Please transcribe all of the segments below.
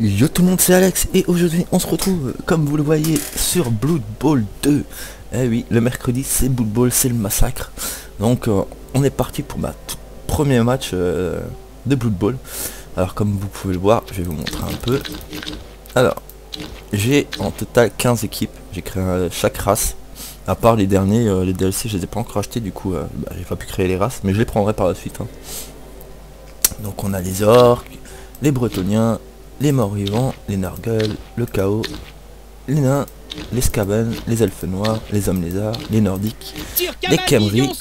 Yo tout le monde, c'est Alex et aujourd'hui on se retrouve comme vous le voyez sur Blood Bowl 2. Eh oui, le mercredi c'est Blood Bowl, c'est le massacre. Donc on est parti pour ma tout premier match de Blood Bowl. Alors comme vous pouvez le voir, je vais vous montrer un peu. Alors, j'ai en total 15 équipes, j'ai créé chaque race. À part les derniers, les DLC je les ai pas encore achetés, du coup j'ai pas pu créer les races, mais je les prendrai par la suite. Hein. Donc on a les orques, les bretoniens, les morts-vivants, les nargules, le chaos, les nains, les scaven, les elfes noirs, les hommes lézards, les nordiques, les Khemri,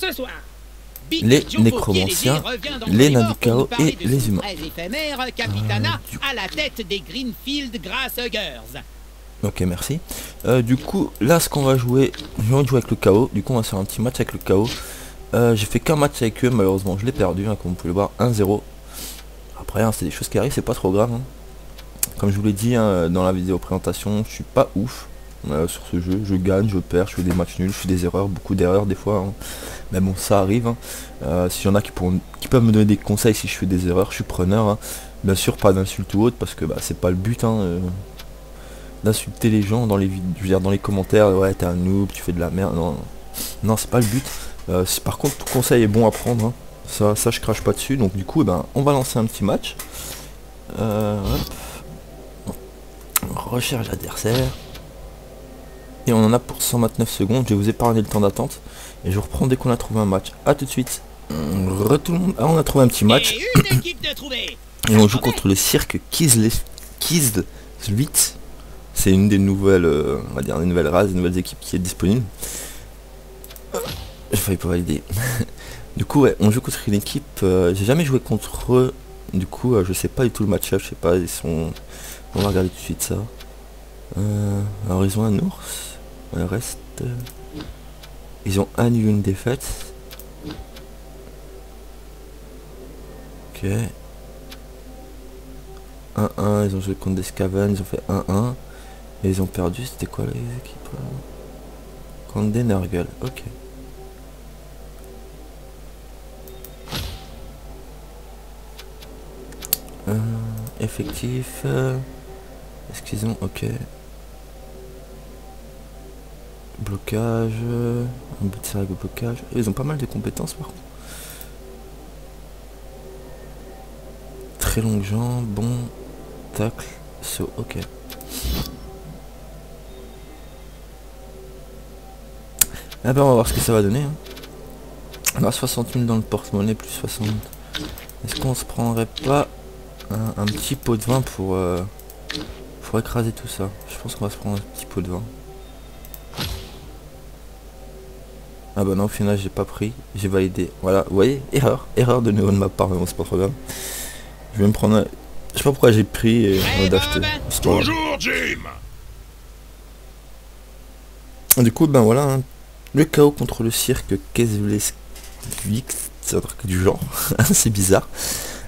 les nécromanciens, les nains du chaos et les humains. Ok, merci. Du coup, là ce qu'on va jouer, je vais jouer avec le chaos, du coup on va faire un petit match avec le chaos. J'ai fait qu'un match avec eux, malheureusement je l'ai perdu, hein, comme vous pouvez le voir, 1-0. Après, hein, c'est des choses qui arrivent, c'est pas trop grave. Hein. Comme je vous l'ai dit hein, dans la vidéo présentation, je suis pas ouf sur ce jeu. Je gagne, je perds, je fais des matchs nuls, je fais des erreurs, beaucoup d'erreurs des fois. Hein. Mais bon, ça arrive. Hein. S'il y en a qui peuvent me donner des conseils si je fais des erreurs, je suis preneur. Hein. Bien sûr, pas d'insultes ou autre, parce que c'est pas le but hein, d'insulter les gens dans les je veux dire dans les commentaires. Ouais, t'es un noob, tu fais de la merde. Non, non, c'est pas le but. Par contre, tout conseil est bon à prendre. Hein. Ça, je crache pas dessus. Donc du coup, on va lancer un petit match. Recherche l'adversaire. Et on en a pour 129 secondes. Je vais vous épargner le temps d'attente. Et je reprends dès qu'on a trouvé un match. A tout de suite. Tout le monde. Ah, on a trouvé un petit match. Et on joue contre le cirque Kislev. C'est une des nouvelles, on va dire des nouvelles races, des nouvelles équipes qui est disponible. J'ai failli pas valider. Du coup, ouais, on joue contre une équipe. J'ai jamais joué contre eux. Du coup, je sais pas du tout le match-up. Je sais pas, ils sont. On va regarder tout de suite ça. Alors ils ont un ours. Le reste. Ils ont annulé une défaite. Ok. 1-1, ils ont joué contre des Scaven, ils ont fait 1-1. Et ils ont perdu, c'était quoi les équipes contre des Nurgle, ok. Effectif. Est-ce qu'ils ont... Ok. Blocage. Un but de série de blocage. Ils ont pas mal de compétences par contre. Très longue jambe, bon. Tacle. Saut, ok. Ah on va voir ce que ça va donner. Hein. On a 60 000 dans le porte-monnaie, plus 60. Est-ce qu'on se prendrait pas un petit pot de vin pour écraser tout ça? Je pense qu'on va se prendre un petit pot de vin. Ah bah non, au final j'ai pas pris, j'ai validé. Voilà, vous voyez, erreur de nouveau de ma part, mais bon c'est pas trop grave. Je vais me prendre un... Je sais pas pourquoi j'ai pris et d'acheter. Bonjour Jim. Du coup voilà, hein, le chaos contre le cirque Kesvlesvik, c'est un truc du genre, c'est bizarre.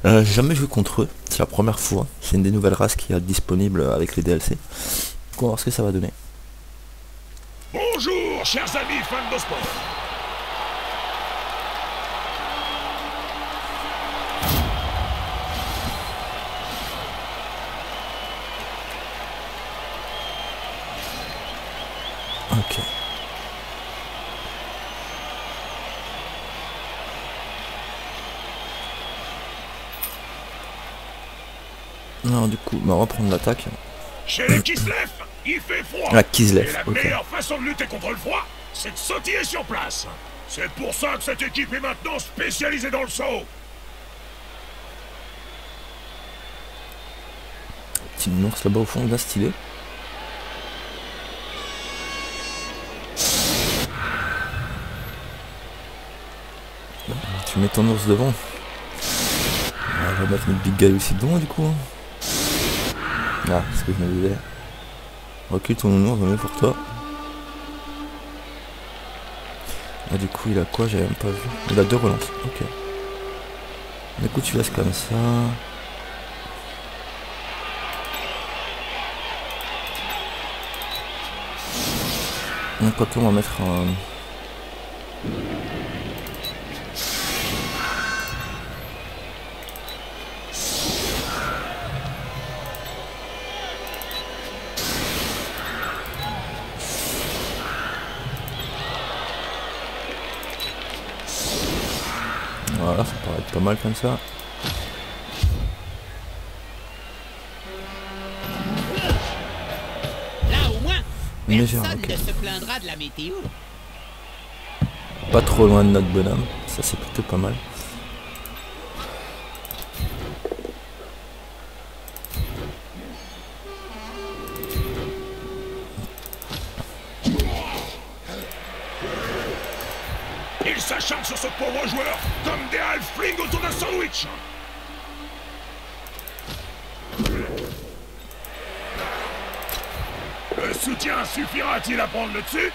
J'ai jamais joué contre eux, c'est la première fois. C'est une des nouvelles races qui est disponible avec les DLC. Donc on va voir ce que ça va donner. Bonjour chers amis fans de sport. Ok. Non, du coup, on va prendre l'attaque. Chez les Kislev, il fait froid. La Kislev, et la meilleure façon de lutter contre le froid, c'est de sautiller sur place. C'est pour ça que cette équipe est maintenant spécialisée dans le saut. Petit ours là-bas au fond, bien stylé. Tu mets ton ours devant. On va mettre notre big guy aussi devant du coup. Ah, c'est ce que je me disais. Recule ton ours, mieux pour toi. Ah, du coup, il a quoi? J'avais même pas vu. Il a 2 relances. Ok. Du coup, tu laisses comme ça. Donc, quoi qu'on va mettre un. Voilà, ça paraît être pas mal comme ça. Là au moins, Légère, personne ok. ne se plaindra de la météo. Pas trop loin de notre bonhomme. Ça c'est plutôt pas mal. Ils s'acharnent sur ce pauvre joueur comme des halflings autour d'un sandwich. Le soutien suffira-t-il à prendre le dessus?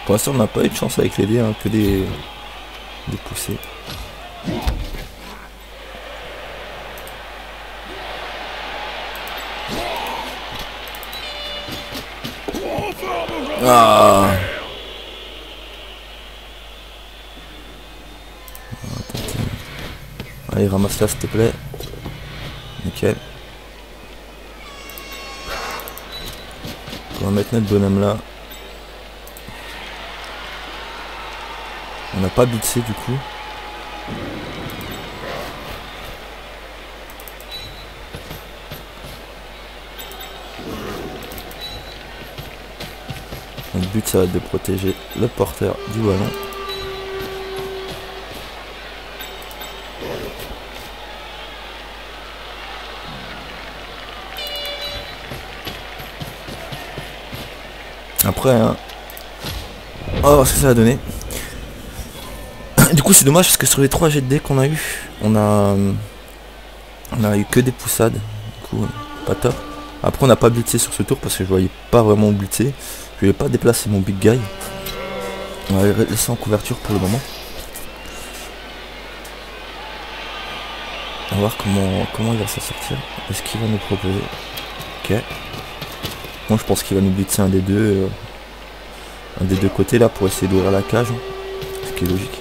Pour l'instant on n'a pas eu de chance avec les dés, hein, que des poussées. Trop fort, mon joueur. Ah, allez, ramasse là s'il te plaît. Nickel. On va mettre notre bonhomme là. On n'a pas blitzé du coup. Notre but ça va être de protéger le porteur du ballon. Après, hein. Oh, ce que ça a donné. Du coup, c'est dommage parce que sur les 3 jets de dés qu'on a eu, on a eu que des poussades. Du coup, pas top. Après, on n'a pas blitzé sur ce tour parce que je voyais pas vraiment blitzer. Je vais pas déplacer mon big guy. On va le laisser en couverture pour le moment. On va voir comment il va s'en sortir. Est-ce qu'il va nous proposer? Ok. Moi je pense qu'il va nous blitzer un des deux côtés là pour essayer d'ouvrir la cage. Ce qui est logique.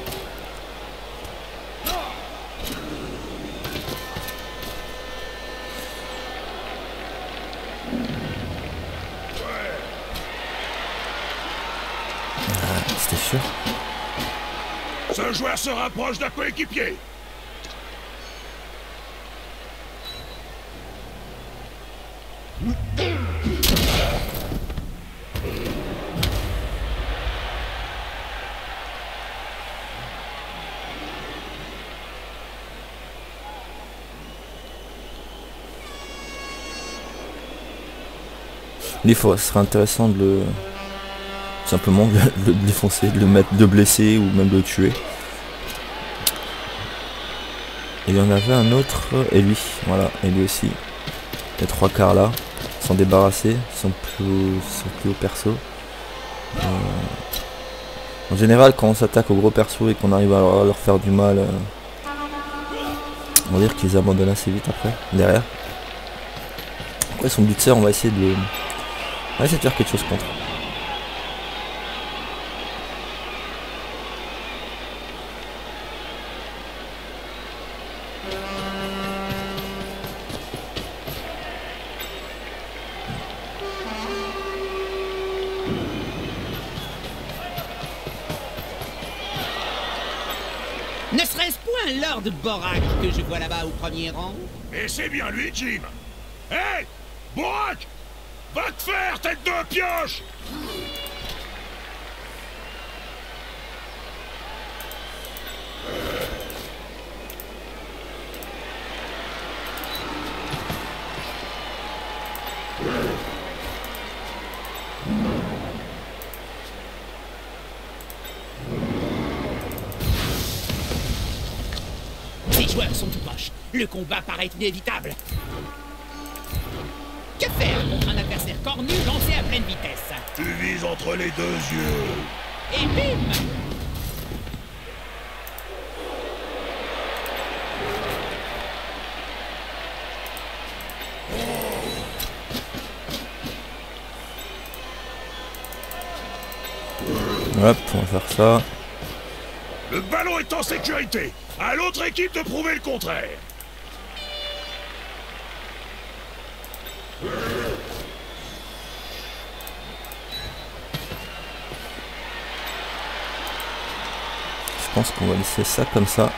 Ah, c'était sûr. Ce joueur se rapproche d'un coéquipier. Des fois, ce serait intéressant de le... simplement de le défoncer, de le mettre, de blesser ou même de le tuer. Et il y en avait un autre, et lui, voilà, et lui aussi. Les 3 quarts là, s'en débarrasser, ils sont plus au perso. En général, quand on s'attaque au gros perso et qu'on arrive à leur faire du mal, on va dire qu'ils abandonnent assez vite après, derrière. Après son blitzer, on va essayer de le... On va essayer de faire quelque chose contre. Ne serait-ce point Lord Borak que je vois là-bas au premier rang? Et c'est bien lui, Jim. Hé, Borak, va te faire, tête de pioche. Les joueurs sont tout proches. Le combat paraît inévitable. Que faire contre un adversaire cornu lancé à pleine vitesse? Tu vises entre les 2 yeux. Et bim! Hop, on va faire ça. Le ballon est en sécurité. À l'autre équipe de prouver le contraire. pense qu'on va laisser ça comme ça.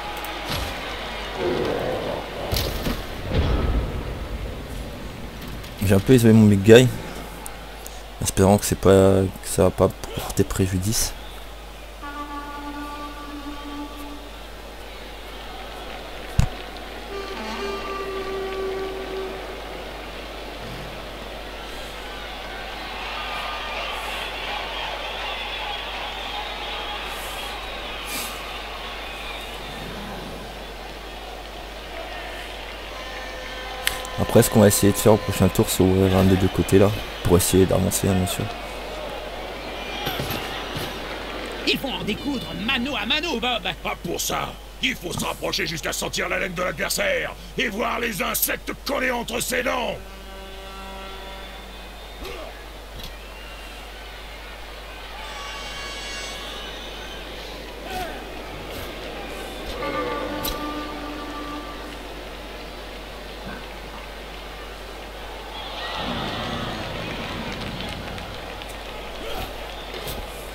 J'ai un peu isolé mon big guy, espérant que c'est pas que ça va pas porter préjudice. Après, ce qu'on va essayer de faire au prochain tour, c'est ouvrir un des deux côtés là, pour essayer d'avancer, bien sûr. Il faut en découdre mano à mano, Bob. Ah, pour ça, il faut se rapprocher jusqu'à sentir la laine de l'adversaire et voir les insectes collés entre ses dents.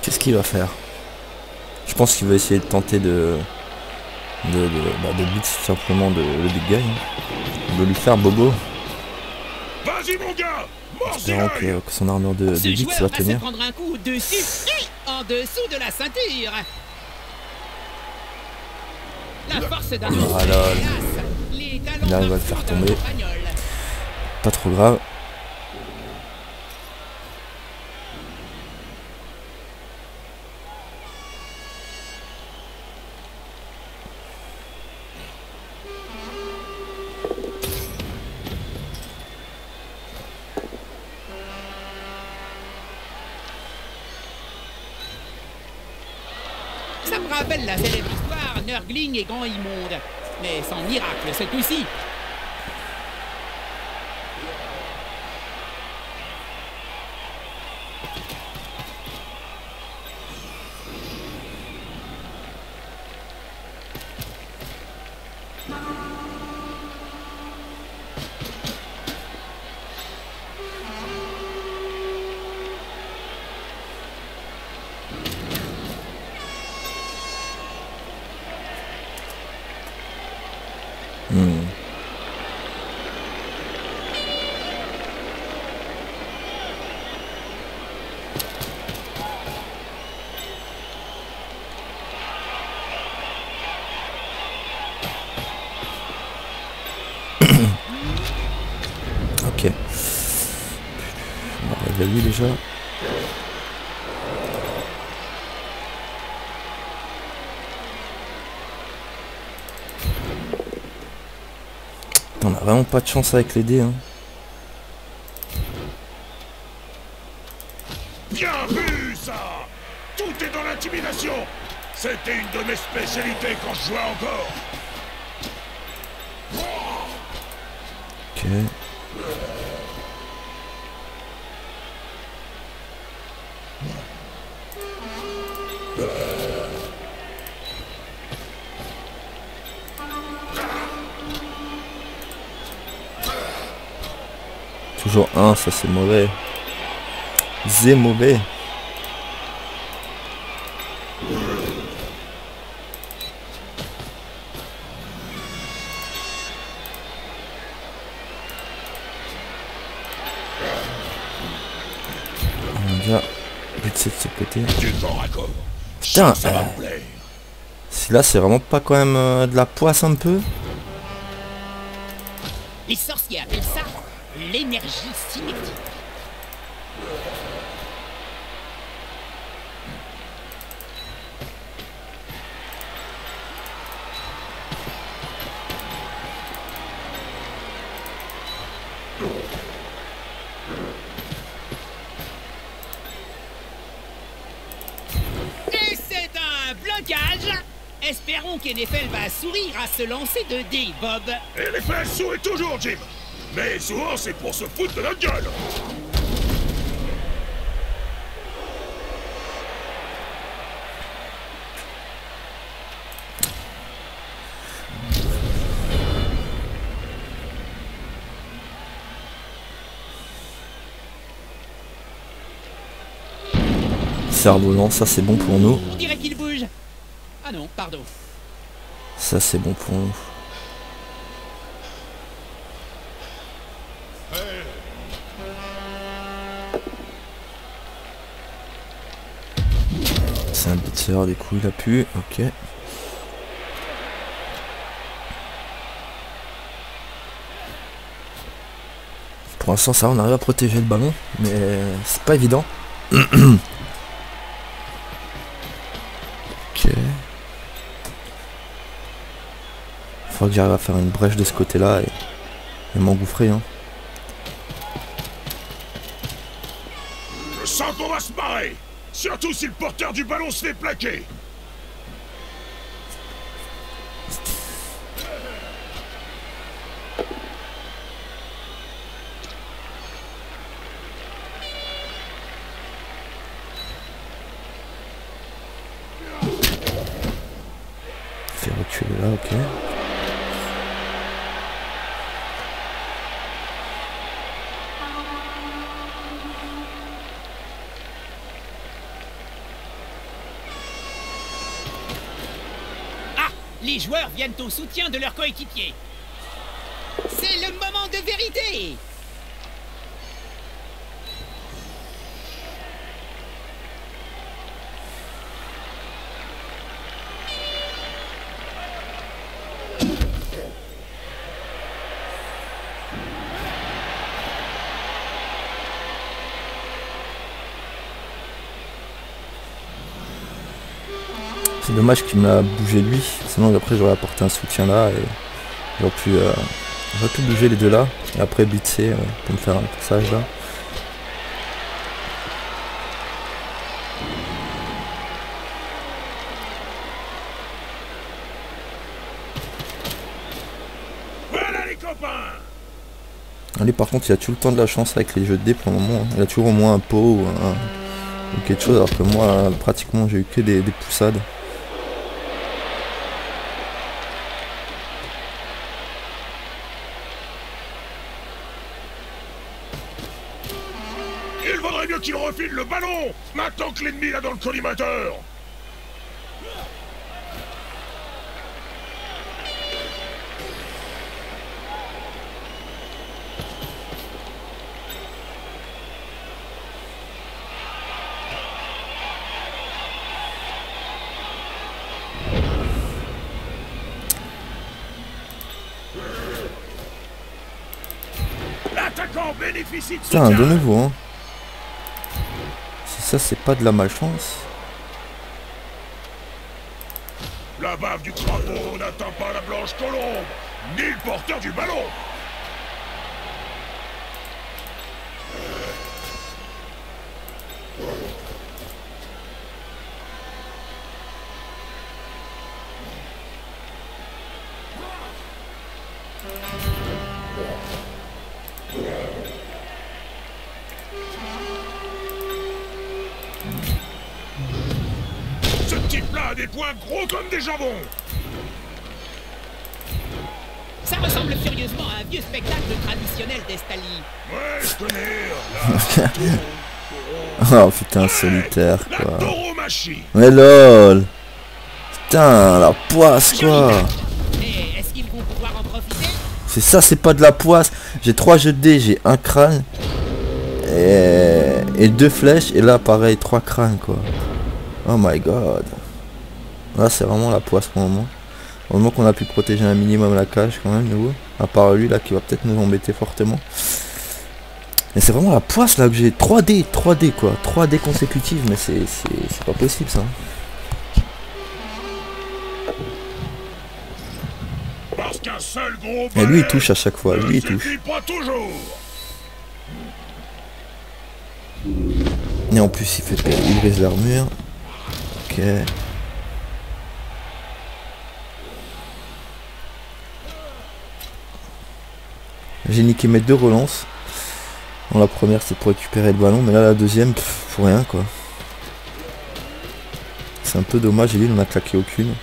Qu'est-ce qu'il va faire? Je pense qu'il va essayer de tenter de blitz simplement le big guy. De lui faire bobo. Vas-y mon gars, Espérant que son armure de Ce blitz joueur va va tenir. se prendre un coup au-dessus et en dessous de la ceinture. La force d'un Voilà. Il arrive à le faire tomber. Pas trop grave. Ça me rappelle la célèbre histoire Nurgling et Grand Immonde. Mais sans miracle ce coup-ci. Ok. On va réveiller déjà. On a vraiment pas de chance avec les dés, hein. Bien vu ça. Tout est dans l'intimidation. C'était une de mes spécialités quand je jouais encore. Ok. Toujours un, ça c'est mauvais. C'est mauvais. On a déjà but de ce côté. Du corps à corps. Putain, Ça va me plaire. là c'est vraiment pas quand même de la poisse un peu. Les sorciers appellent ça l'énergie cinétique. Et c'est un blocage. Espérons qu'Enefel va sourire à se lancer de dés, Bob. Et les fesses sourient toujours, Jim. Mais souvent, c'est pour se foutre de notre gueule. Cerf volant, ça c'est bon pour nous. On dirait qu'il bouge. Ah non, pardon. Ça c'est bon pour nous. C'est un blitzer, du coup il a pu, ok. Pour l'instant ça on arrive à protéger le ballon, mais c'est pas évident. Ok. Faudra que j'arrive à faire une brèche de ce côté là et m'engouffrer hein. Je sens qu'on va se marrer. Surtout si le porteur du ballon se fait plaquer. Fait reculer là, ok. Les joueurs viennent au soutien de leurs coéquipiers. C'est le moment de vérité. C'est dommage qu'il m'a bougé lui, sinon après j'aurais apporté un soutien là et j'aurais pu bouger les deux là et après blitzer pour me faire un passage là. Voilà les copains. Allez, par contre il a toujours le temps de la chance avec les jeux de dés pour le moment, hein. Il a toujours au moins un pot ou quelque chose alors que moi pratiquement j'ai eu que des poussades. Il vaudrait mieux qu'il refile le ballon, maintenant que l'ennemi l'a dans le collimateur. L'attaquant bénéficie de Putain, soutien. de nouveau hein. Si ça c'est pas de la malchance. La bave du crapaud n'atteint pas la blanche colombe, ni le porteur du ballon. Ce type-là a des poings gros comme des jambons. Ça ressemble furieusement à un vieux spectacle traditionnel d'Estali. Ouais, je connais. Oh putain, solitaire La quoi. tauromachie. Mais lol. Putain, la poisse quoi. Et est-ce qu'ils vont pouvoir en profiter? C'est ça, c'est pas de la poisse. J'ai 3 jets de dés, j'ai un crâne et 2 flèches et là pareil 3 crânes quoi. Oh my god. Là c'est vraiment la poisse pour le moment. Heureusement qu'on a pu protéger un minimum la cage quand même nous. À part lui là qui va peut-être nous embêter fortement. Mais c'est vraiment la poisse là que j'ai 3D quoi. 3D consécutives mais c'est pas possible ça. Parce qu'un seul gros Et lui il balai touche à chaque fois, ne lui il touche. suffit pas toujours. Et en plus il brise l'armure. Ok. J'ai niqué mes 2 relances. Bon, la première c'est pour récupérer le ballon, mais là la deuxième pour rien quoi. C'est un peu dommage et lui il en a claqué aucune.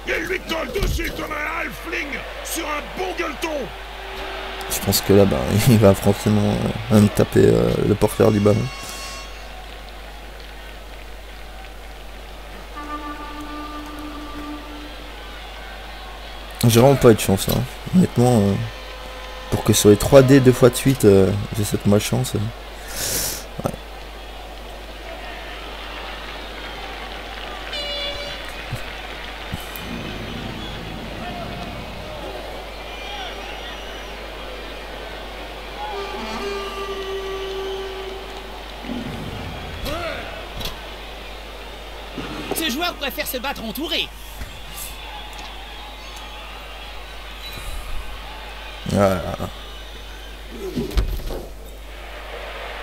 Il lui colle dessus comme un halfling sur un bon gueuleton. Je pense que là, bah, il va forcément me taper le porteur du ballon. J'ai vraiment pas eu de chance, hein. Honnêtement, pour que sur les 3D 2 fois de suite, j'ai cette malchance. Ouais. Ce joueur préfère se battre entouré. Voilà.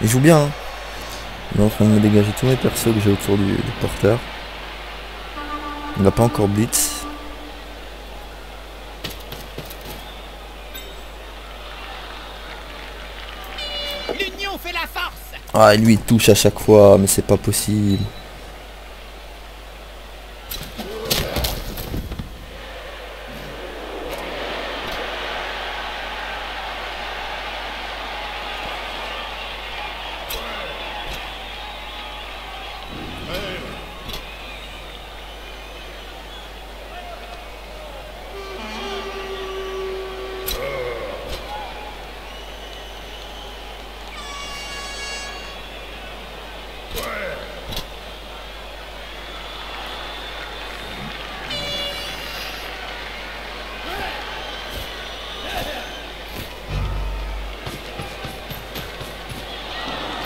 Il joue bien, hein. Il est en train de me dégager tous mes persos que j'ai autour du porteur. Il n'a pas encore blitz. L'union fait la force. Ah, et lui il touche à chaque fois, mais c'est pas possible.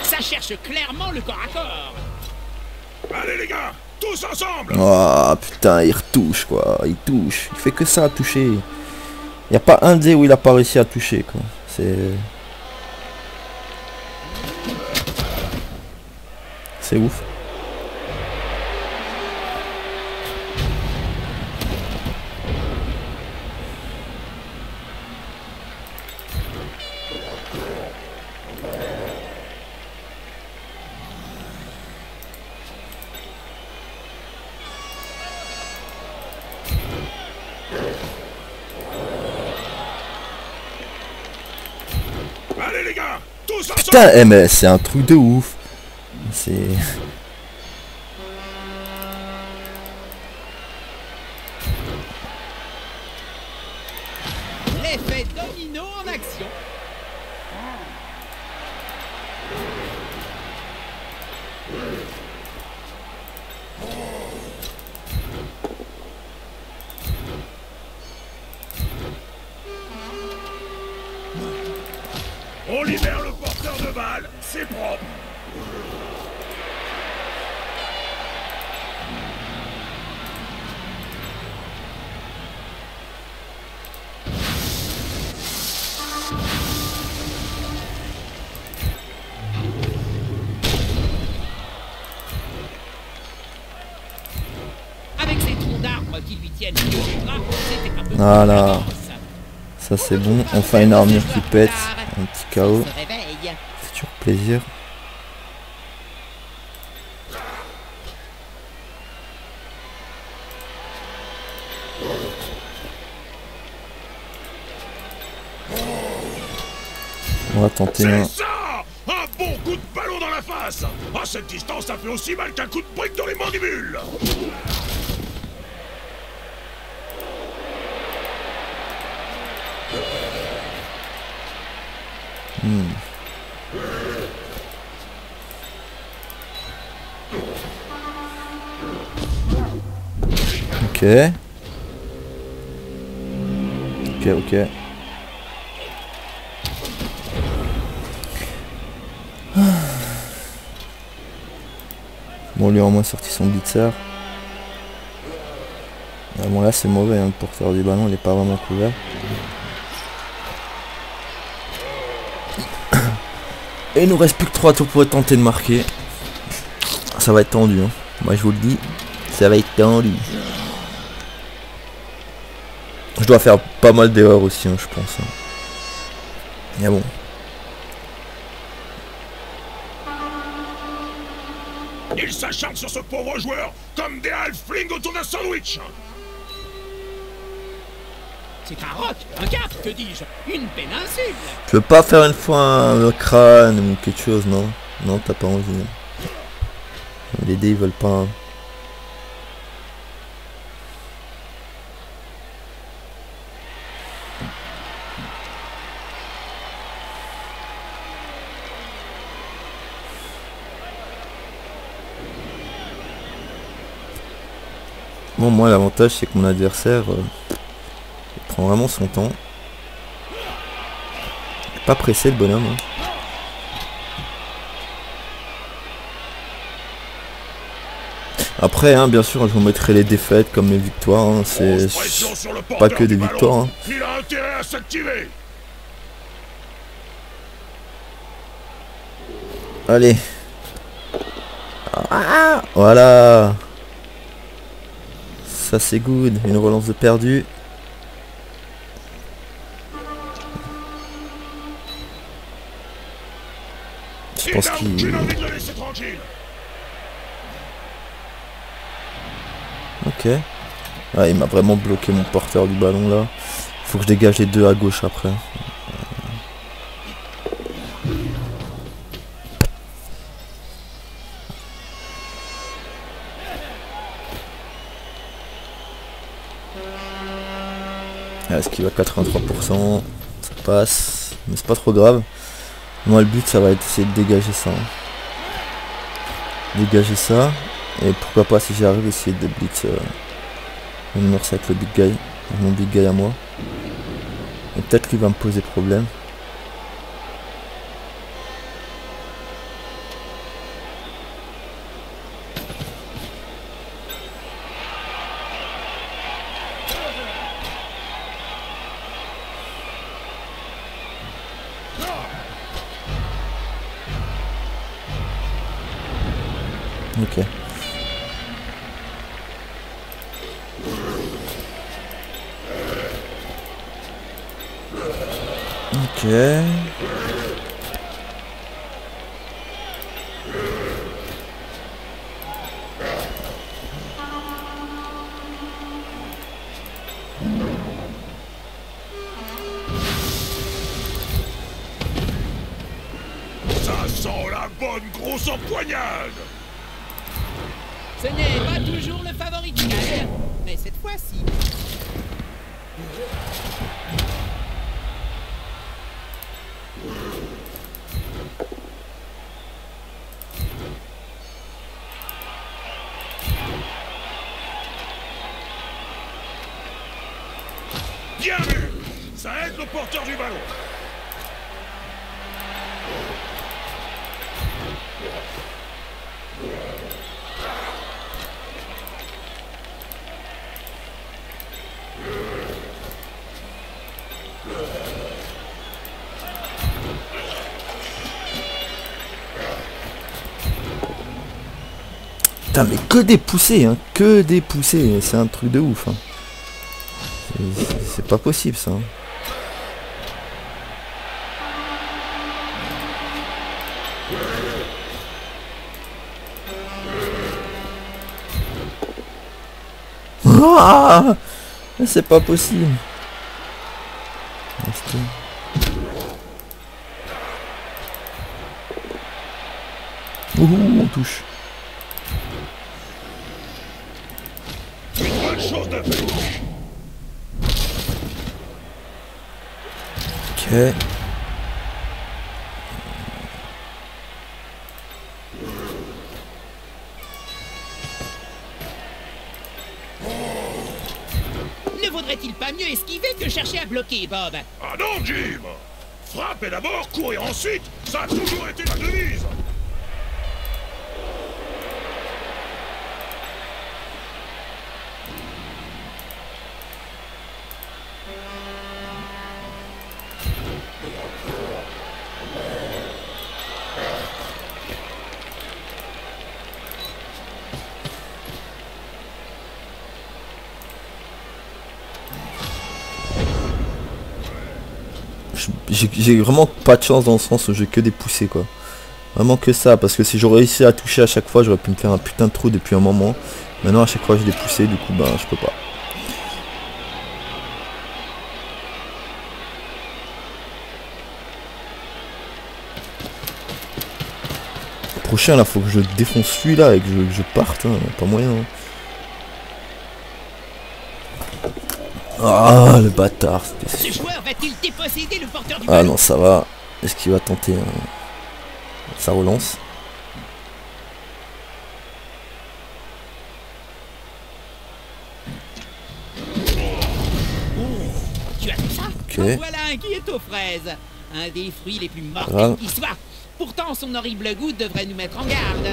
Ça cherche clairement le corps à corps. Allez les gars, tous ensemble. Oh putain, il retouche quoi, il touche. Il fait que ça à toucher. Il n'y a pas un dé où il a pas réussi à toucher quoi. C'est ouf. Allez les gars, tous ensemble. Putain, mais c'est un truc de ouf. C'est... L'effet domino en action. On libère le porteur de balle, c'est propre. Avec ces troncs d'arbres qui lui tiennent les bras, c'était un peu Voilà. d'avance. Ça c'est bon. Enfin une armure qui pète. Un petit KO. Se réveille. C'est toujours plaisir. On va tenter C'est un... ça. Un bon coup de ballon dans la face. À cette distance, ça fait aussi mal qu'un coup de brique dans les mandibules. Ok. Ok. Bon, lui a au moins sorti son blitzer. Ah, bon là c'est mauvais, hein, le porteur du ballon il est pas vraiment couvert. Et il nous reste plus que 3 tours pour tenter de marquer. Ça va être tendu, hein. Moi je vous le dis, ça va être tendu. Je dois faire pas mal d'erreurs aussi, hein, je pense. Hein. Mais bon. Ils s'acharnent sur ce pauvre joueur comme des halflings autour d'un sandwich. C'est un roc, un cap, que dis-je, une péninsule. Tu veux pas faire une fois un crâne ou quelque chose, non? Non, t'as pas envie. Les dés ils veulent pas. Hein. Bon, moi l'avantage c'est que mon adversaire il prend vraiment son temps. Il est pas pressé le bonhomme. Hein. Après, hein, bien sûr, je vous mettrai les défaites comme les victoires. Hein. C'est pas que des victoires. Hein. Il a intérêt à s'activer. Allez. Ah, voilà. Ça c'est good. Une relance de perdu. Je pense qu'il... Ok. Ah, il m'a vraiment bloqué mon porteur du ballon là. Faut que je dégage les deux à gauche après. Est-ce qu'il va 83%? Ça passe. Mais c'est pas trop grave. Moi le but ça va être essayer de dégager ça. Hein. Dégager ça. Et pourquoi pas si j'y arrive essayer de blitz une morse avec le big guy. Mon big guy à moi. Et peut-être qu'il va me poser problème. Ok. Ok. Ça sent la bonne grosse empoignade. Ce n'est pas toujours le favori de Cal, mais cette fois-ci... Bien vu. Ça aide le porteur du ballon. Putain mais que des poussées, hein, que des poussées, c'est un truc de ouf. Hein. C'est pas possible ça. Hein. Ah, c'est pas possible. Ouh, on touche. Une bonne chose de fait. Ok. Ne vaudrait-il pas mieux esquiver que chercher à bloquer, Bob? Ah non, Jim. Frapper d'abord, courir ensuite. Ça a toujours été la devise. J'ai vraiment pas de chance dans le sens où j'ai que des poussées quoi. Vraiment que ça, parce que si j'aurais réussi à toucher à chaque fois, j'aurais pu me faire un putain de trou depuis un moment. Maintenant à chaque fois j'ai des poussées, du coup ben je peux pas. prochain là, faut que je défonce celui-là et que je parte, hein. Pas moyen. Hein. Ah, le bâtard. Ce joueur va-t-il déposséder le porteur du Ah ballon? non, ça va. Est-ce qu'il va tenter ça relance. Tu as vu ça? Ok. En voilà un qui est aux fraises. Un des fruits les plus mortels Voilà. qui soit. Pourtant, son horrible goût devrait nous mettre en garde.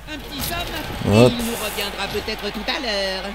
Un petit somme, Hop. il nous reviendra peut-être tout à l'heure.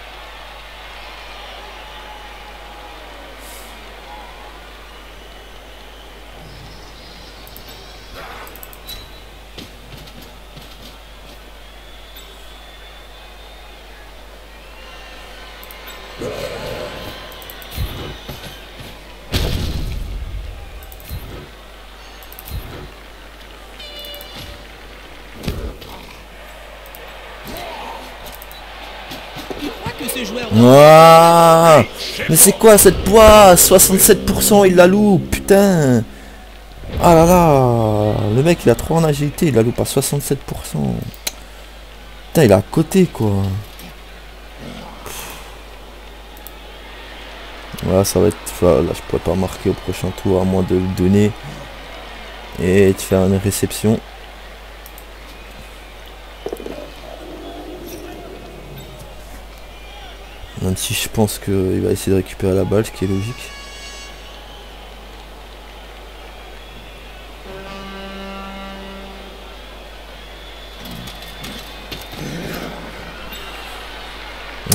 Tu crois que ce joueur... Ah, mais c'est quoi cette poisse? 67%, il la loupe, putain. Ah là là, le mec il a trop en agilité, il la loupe à 67%. Putain, il est à côté quoi. Voilà, ça va être... Là, je pourrais pas marquer au prochain tour à moins de le donner. Et de faire une réception. Même si je pense qu'il va essayer de récupérer la balle, ce qui est logique.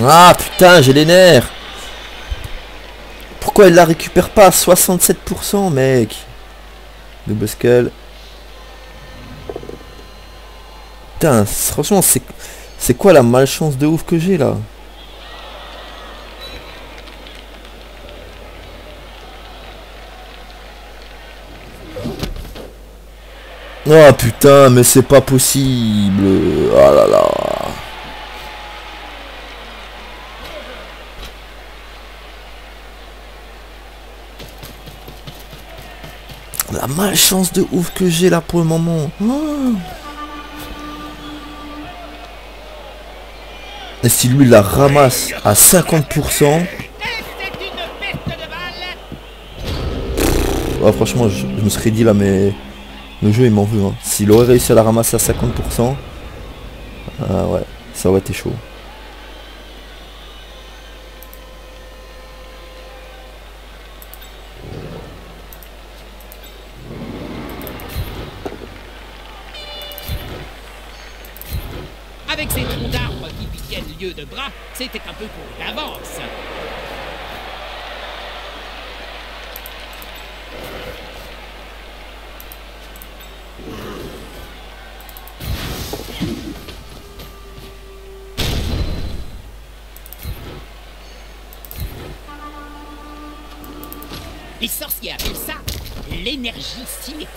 Ah putain, j'ai les nerfs. Pourquoi il la récupère pas à 67%, mec? Double skull. Putain, franchement, c'est quoi la malchance de ouf que j'ai là? Oh putain, mais c'est pas possible. Oh là là. La malchance de ouf que j'ai là pour le moment. Oh. Et si lui la ramasse à 50%. C'est une perte de balle. Oh, franchement, je me serais dit là, mais le jeu il m'en veut. Hein. S'il aurait réussi à la ramasser à 50%, ouais, ça aurait été chaud. Avec ces troncs d'arbres qui lui tiennent lieu de bras, c'était un peu pour d'avance. Les sorciers appellent ça l'énergie cinétique.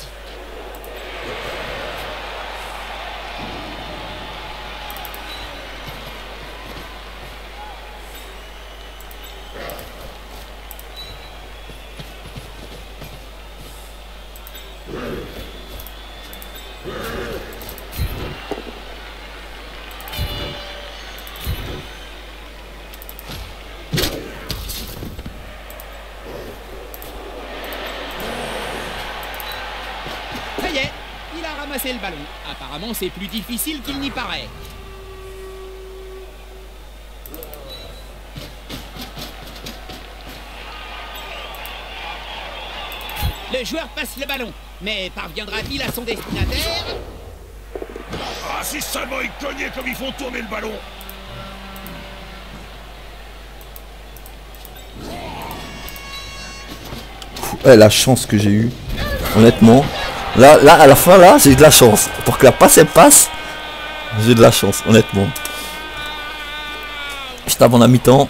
Ça y est, il a ramassé le ballon. Apparemment, c'est plus difficile qu'il n'y paraît. Le joueur passe le ballon, mais parviendra-t-il à son destinataire? Ah, si seulement ils cognaient comme ils font tourner le ballon. La chance que j'ai eue, honnêtement. Là, à la fin, là, j'ai eu de la chance. Pour que la passe, elle passe, j'ai de la chance, honnêtement. Juste avant la mi-temps,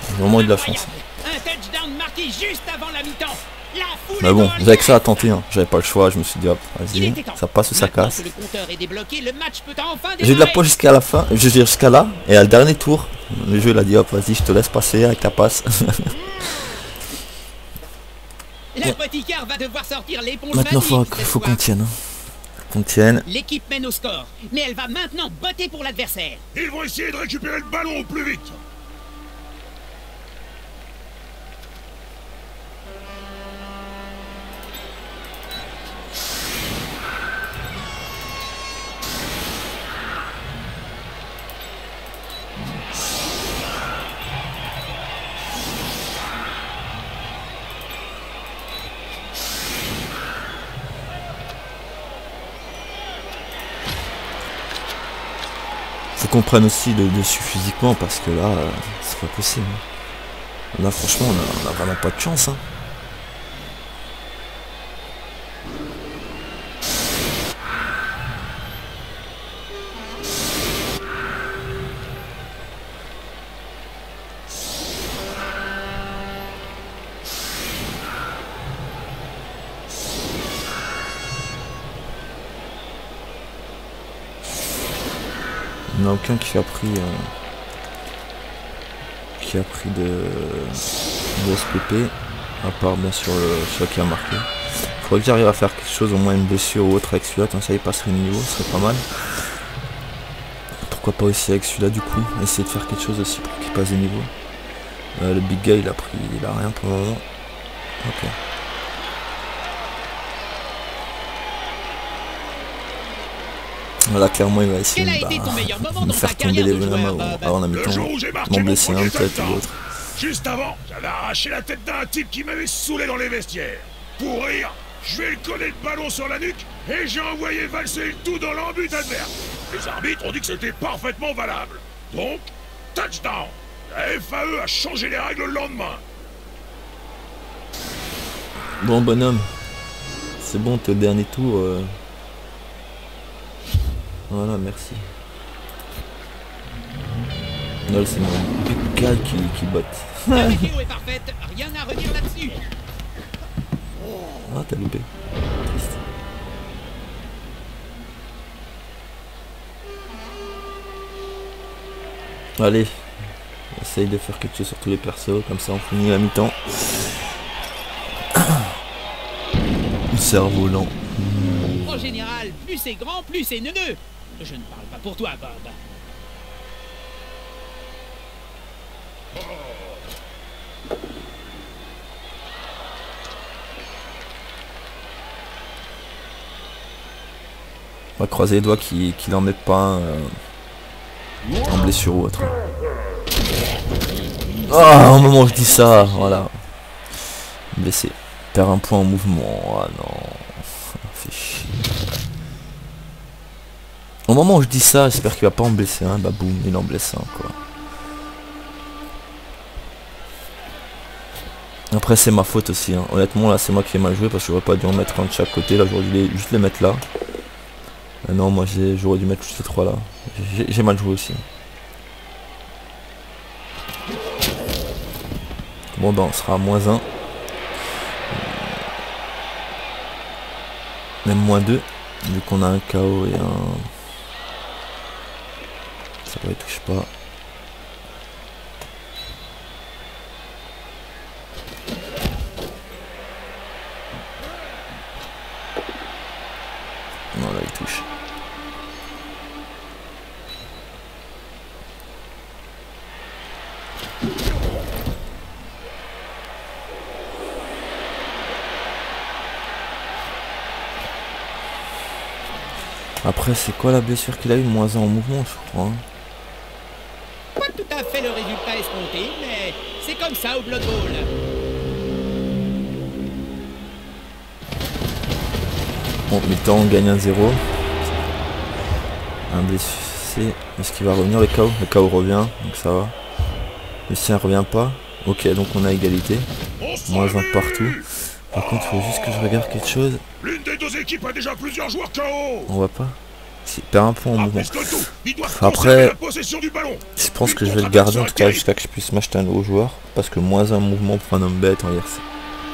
j'ai vraiment eu de la chance. Un touchdown marqué juste avant la mi-temps. La foule Mais bon, j'avais que ça à tenter, hein. J'avais pas le choix, je me suis dit hop, vas-y, ça passe ou ça casse. Le compteur est débloqué, le match peut enfin J'ai eu de la poche jusqu'à la fin, je veux dire jusqu'à là, et à le dernier tour, le jeu il a dit hop, vas-y, je te laisse passer avec ta passe. L'apothicaire va devoir sortir l'éponge. Maintenant faut qu'on tienne. Qu'on tienne. L'équipe mène au score, mais elle va maintenant botter pour l'adversaire. Ils vont essayer de récupérer le ballon au plus vite. Faut qu'on prenne aussi le dessus physiquement parce que là, c'est pas possible. Là franchement on a vraiment pas de chance hein. Il n'y en a aucun qui a pris de SPP, à part bien sûr celui qui a marqué. Faudrait que j'arrive à faire quelque chose, au moins une blessure ou autre avec celui-là, comme ça il passerait le niveau, ce serait pas mal. Pourquoi pas aussi avec celui-là du coup, essayer de faire quelque chose aussi pour qu'il passe de niveau. Le big guy il a rien pour le moment. Ok. Voilà, clairement il va essayer de me faire tomber les bonhommes avant la mi-temps, m'en blesser un peut-être ou l'autre. Juste avant, j'avais arraché la tête d'un type qui m'avait saoulé dans les vestiaires. Pour rire, je vais le coller le ballon sur la nuque et j'ai envoyé valser le tout dans l'embut adverse. Les arbitres ont dit que c'était parfaitement valable. Donc, touchdown. La FAE a changé les règles le lendemain. Bon bonhomme, c'est bon, t'es au dernier tour. Voilà, merci. Là, c'est mon big guy qui botte. La météo est parfaite, rien à redire là-dessus. Ah, t'as loupé. Triste. Allez, essaye de faire quelque chose sur tous les persos, comme ça on finit la mi-temps. Cerveau lent. En général, plus c'est grand, plus c'est neuneux. Je ne parle pas pour toi, Bob. On va croiser les doigts qu'il n'en mette pas en blessure ou autre. Ah, au moment où je dis ça, voilà. Blessé. Perd un point en mouvement. Ah non. Fait chier. Au moment où je dis ça, j'espère qu'il va pas en blesser un. Bah boum, il en blesse un quoi. Après c'est ma faute aussi hein. Honnêtement là c'est moi qui ai mal joué parce que j'aurais pas dû en mettre un de chaque côté. Là j'aurais dû juste les mettre là. Non moi j'aurais dû mettre juste ces trois là. J'ai mal joué aussi. Bon ben on sera à -1. Même -2. Vu qu'on a un KO et un... Ça ne touche pas. Voilà, il touche. Après, c'est quoi la blessure qu'il a eu? -1 en mouvement, je crois. Hein. Pas tout à fait le résultat escompté, mais c'est comme ça au Blood Bowl. Bon, mi-temps, on gagne 1-0. Un blessé. Est-ce qu'il va revenir le KO? Le KO revient, donc ça va. Le sien revient pas. Ok, donc on a égalité. -20 partout. Par contre, faut juste que je regarde quelque chose. L'une des deux équipes a déjà plusieurs joueurs KO. On voit pas. Il perd un point en mouvement. Après, Après, je pense que je vais le garder en tout cas jusqu'à que je puisse m'acheter un nouveau joueur. Parce que moins un mouvement pour un homme bête, on va dire,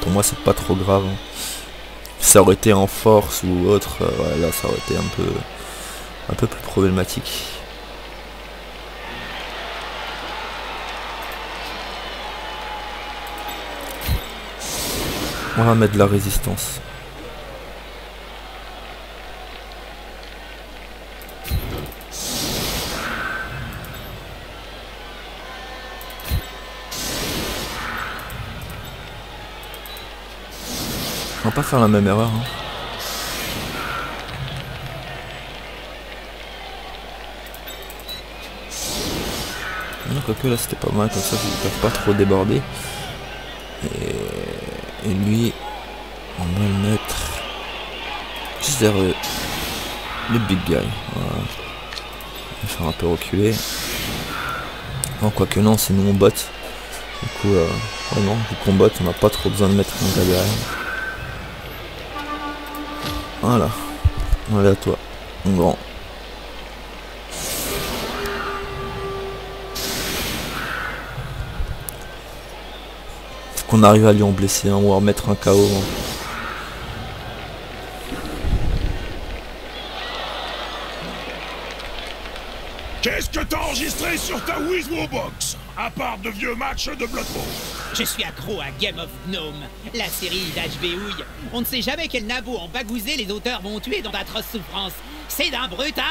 pour moi c'est pas trop grave. Ça aurait été en force ou autre, ouais, là ça aurait été un peu plus problématique. On va mettre de la résistance. On va pas faire la même erreur. Hein. Non, quoique là c'était pas mal, comme ça ils peuvent pas trop déborder. Et lui, on va le mettre juste derrière le big guy. Voilà. On va faire un peu reculer. Non, quoique non, c'est nous on botte. Du coup, ouais, non, vu qu'on botte, on n'a pas trop besoin de mettre un gars derrière. Voilà. Allez à toi, mon grand. Faut qu'on arrive à lui en blesser un ou à remettre un KO. Hein. Qu'est-ce que t'as enregistré sur ta Wizwo Box, à part de vieux matchs de Blood Bowl? Je suis accro à Game of Gnome, la série d'HB Houille. On ne sait jamais quel nabo en bagousé les auteurs vont tuer dans d'atroces souffrances. C'est d'un brutal.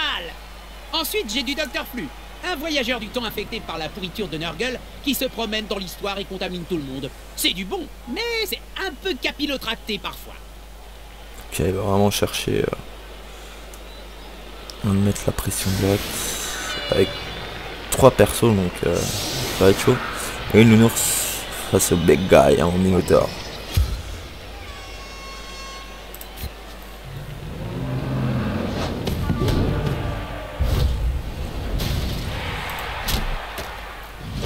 Ensuite, j'ai du Dr. Flu, un voyageur du temps infecté par la pourriture de Nurgle qui se promène dans l'histoire et contamine tout le monde. C'est du bon, mais c'est un peu capillotracté parfois. Ok, il va vraiment chercher... On va mettre la pression directe. Avec 3 persos, donc ça va être chaud. Et une nounours face au big guy en minotaur.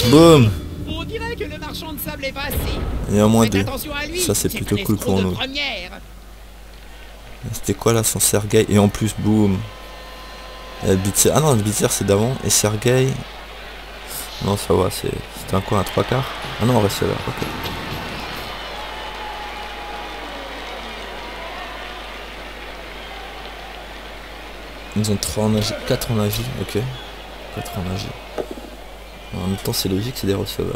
Boum. On dirait que le marchand de sable est passé. Il y a moins Faites 2. attention à lui, Ça c'est plutôt cool pour de nous. première. C'était quoi là son Sergei? Et en plus boum. Bitzer. Ah non, le Bitzer c'est d'avant. Et Sergei. Non ça va, c'était un quoi, un 3/4? Ah non on reste là, ok. Ils ont 3 en agi, 4 en agi, ok. 4 en agi. En même temps c'est logique, c'est des receveurs.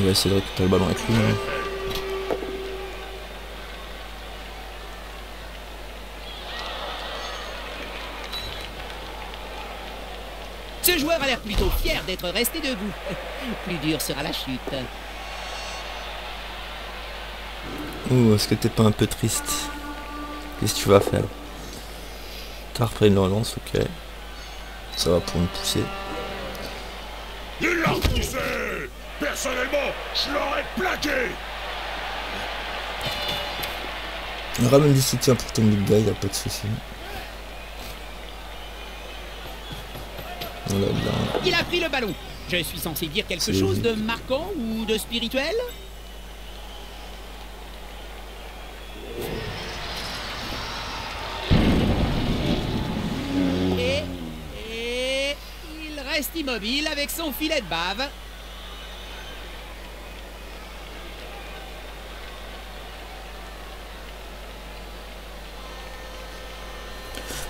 Il va essayer de récupérer le ballon avec lui. Hein. Ce joueur a l'air plutôt fier d'être resté debout. Plus dur sera la chute. Ouh, est-ce que t'es pas un peu triste? Qu'est-ce que tu vas faire? T'as repris une relance, ok. Ça va pour me pousser. Il l'a repoussé. Personnellement, je l'aurais plaqué. Ramène du soutien pour ton big guy, y'a pas de soucis. Voilà, là. Il a pris le ballon. Je suis censé dire quelque chose de marquant ou de spirituel? Et il reste immobile avec son filet de bave.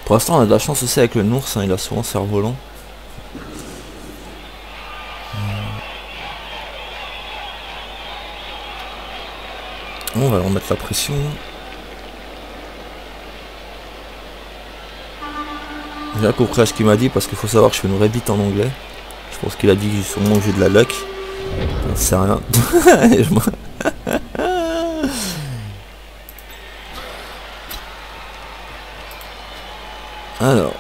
Pour l'instant on a de la chance aussi avec le Nours, hein, il a souvent cerf-volant. On va leur mettre la pression. J'ai bien compris à ce qu'il m'a dit parce qu'il faut savoir que je fais une rébite en anglais. Je pense qu'il a dit que sûrement j'ai de la luck. J'en sais rien. Alors.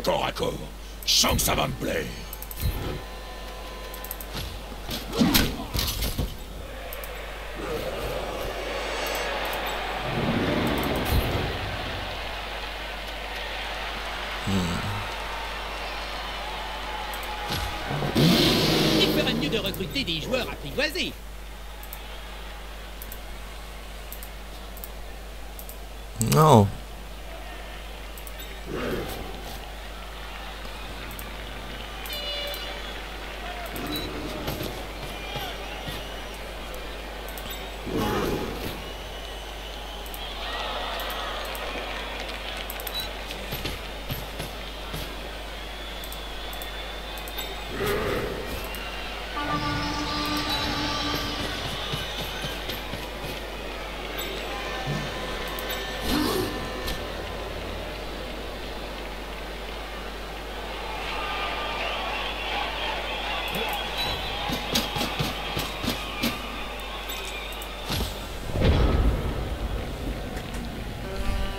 corps à corps. Je sens que ça va me plaire. Il ferait mieux de recruter des joueurs apprivoisés. Non.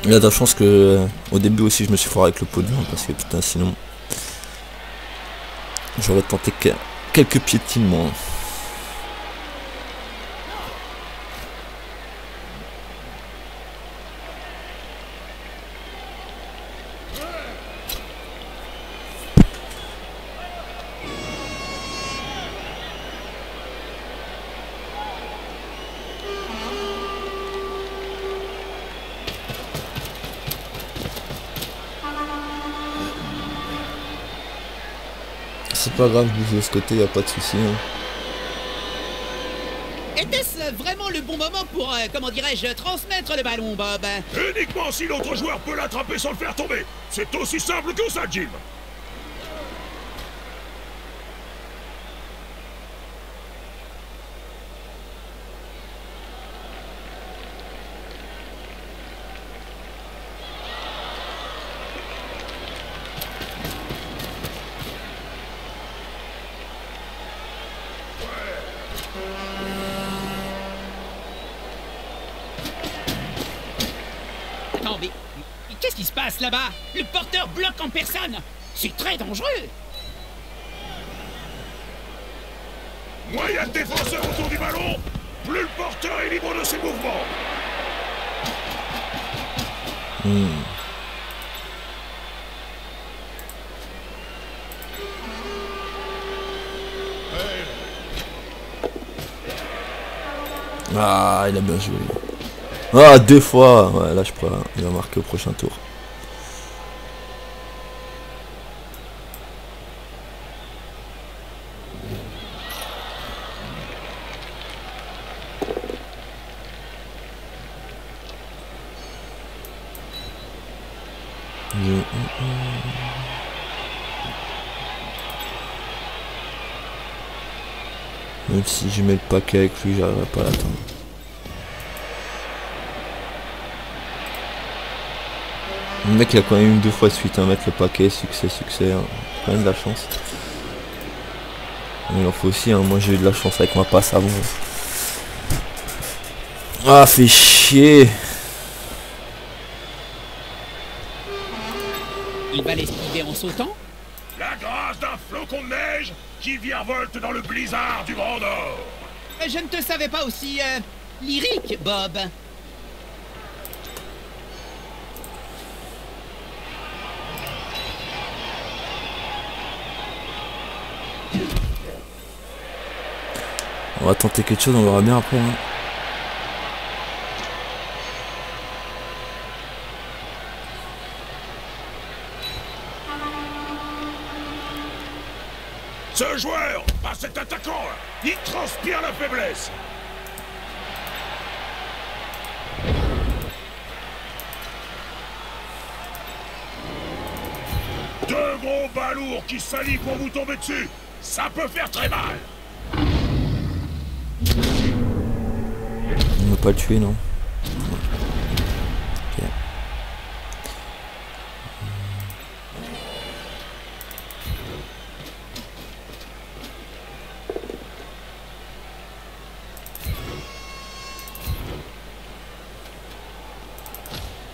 Il y a de la chance que au début aussi je me suis foiré avec le pot de vin parce que putain sinon j'aurais tenté quelques piétinements. C'est pas grave, bouge de ce côté, y a pas de souci. Hein. Était-ce vraiment le bon moment pour, comment dirais-je, transmettre le ballon, Bob? Uniquement si l'autre joueur peut l'attraper sans le faire tomber. C'est aussi simple que ça, Jim. Attends, mais qu'est-ce qui se passe là-bas? Le porteur bloque en personne. C'est très dangereux. Moins il y a de défenseurs autour du ballon, plus le porteur est libre de ses mouvements. Ah, il a bien joué. Ah, 2 fois. Ouais, là je crois il va marquer au prochain tour. Même si je mets le paquet avec lui, j'arriverai pas à l'attendre. Le mec il a quand même eu 2 fois de suite à mettre le paquet, succès, hein. Quand même de la chance. Il en faut aussi, hein. Moi j'ai eu de la chance avec ma passe avant. Ah, fait chier. Il va l'esquiver en sautant? La grâce d'un flocon de neige qui virevolte dans le blizzard du Grand Nord. Je ne te savais pas aussi, lyrique, Bob. On va tenter quelque chose, on verra bien après. Hein. Ce joueur, pas cet attaquant, il transpire la faiblesse. Deux gros balourds qui s'allient pour vous tomber dessus, ça peut faire très mal. On ne va pas le tuer, non? Ok.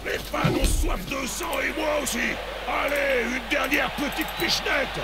Les fans ont soif de sang et moi aussi. Allez, une dernière petite pichenette.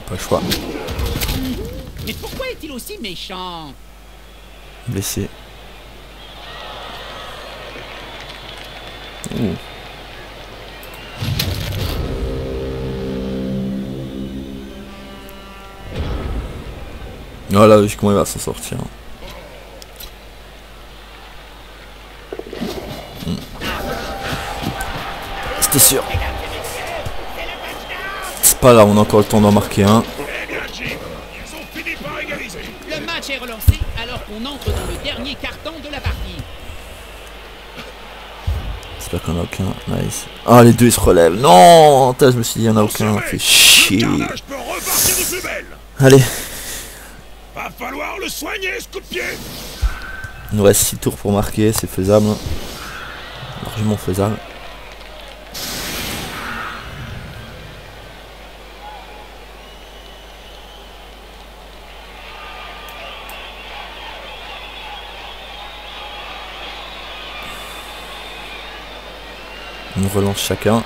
Pas le choix. Mais pourquoi est-il aussi méchant? Blessé. Ouh. Voilà, logiquement il va s'en sortir. C'était sûr. C'est pas grave, on a encore le temps d'en marquer un. Eh bien, Jim, ils ont fini par égaliser. Le match est relancé alors qu'on entre dans le dernier carton de la partie. J'espère qu'on a aucun. Nice. Ah, les deux ils se relèvent. Non, je me suis dit, il y en a aucun. Observez, Fait chier. Le carnage peut repartir de plus belle. Allez, Va falloir le soigner, ce coup de pied. il nous reste 6 tours pour marquer, c'est faisable. Largement faisable. On relance chacun.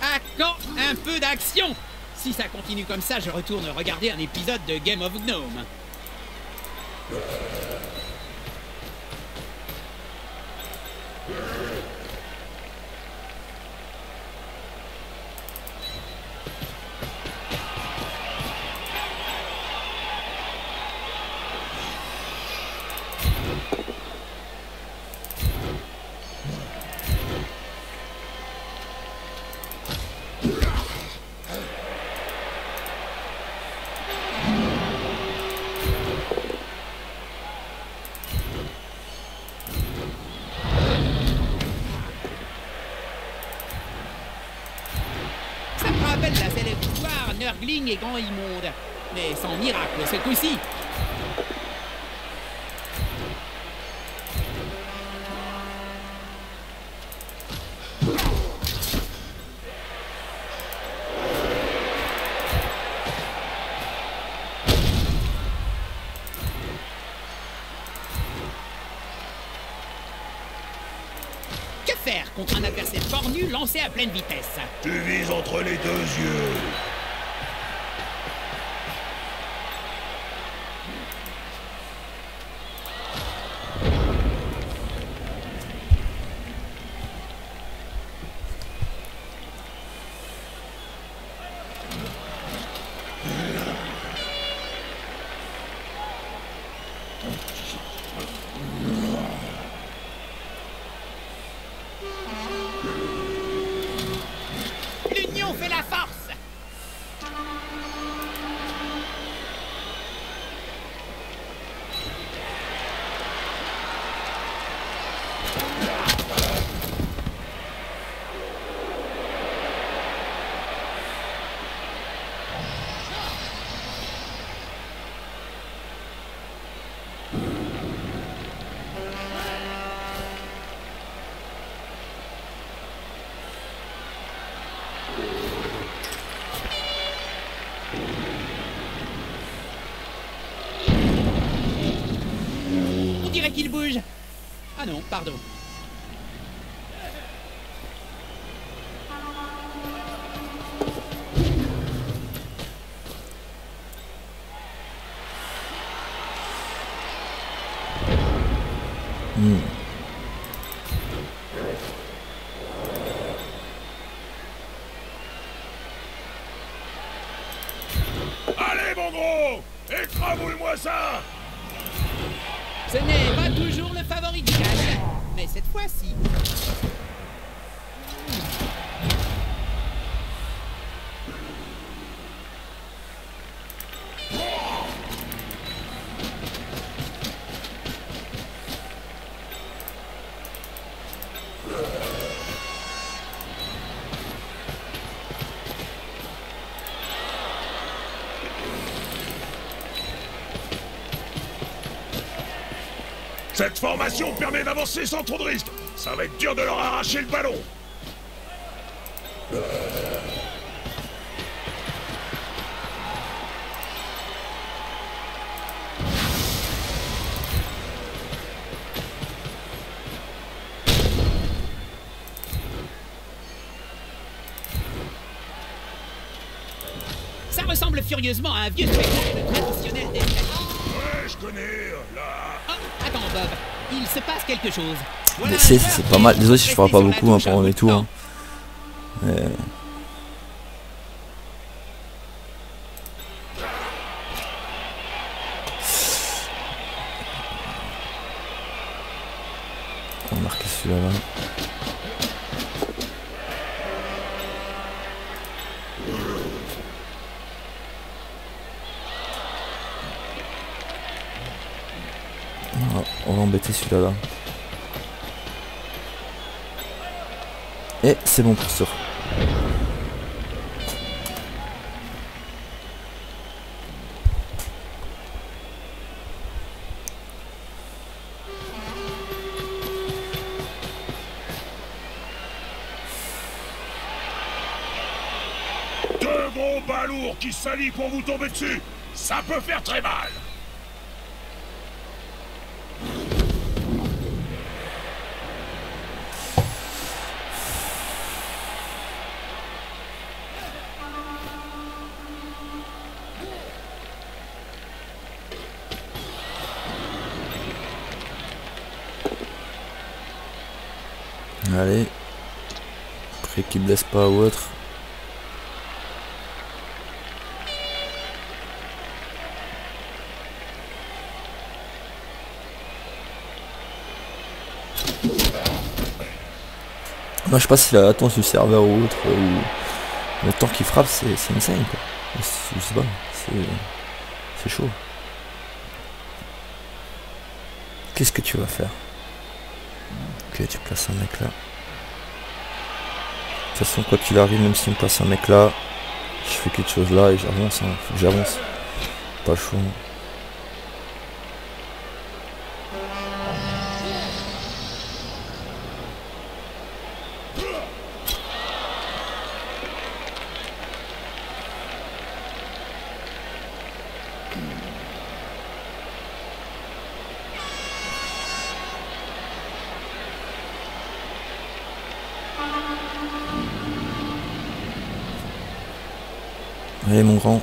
À quand un peu d'action? Si ça continue comme ça, je retourne regarder un épisode de Game of Gnome. Ça me rappelle la célèbre histoire Nurgling et Grand Immonde. Mais sans miracle ce coup-ci. Que faire contre un adversaire bornu lancé à pleine vitesse? Tu vises entre les deux yeux. L'union fait la force! On dirait qu'il bouge. Ah non, pardon. Allez, mon gros! Écraboule-moi ça! Ce n'est pas toujours le favori du cash, mais cette fois-ci... Cette formation permet d'avancer sans trop de risques. Ça va être dur de leur arracher le ballon. Ça ressemble furieusement à un vieux spectacle traditionnel des États-Unis. Ouais, je connais, là. Oh, attends Bob, il se passe quelque chose. Voilà C'est un joueur pas mal. qui Désolé si je ferai rester pas sur la beaucoup hein, touche un pendant bout les de tours. temps. Hein. On va marquer celui-là. Là. On va embêter celui-là. Là. Et c'est bon pour ça. Deux gros balourds qui s'allient pour vous tomber dessus. Ça peut faire très mal. Allez. Après qu'il blesse pas ou autre. Moi je sais pas si la latence du serveur ou autre ou le temps qu'il frappe c'est insane quoi. Je sais pas, c'est chaud. Qu'est-ce que tu vas faire? Ok, tu places un mec là. De toute façon quoi qu'il arrive, même si on place un mec là, je fais quelque chose là et j'avance, hein. Faut que j'avance. Pas chaud. Allez mon grand.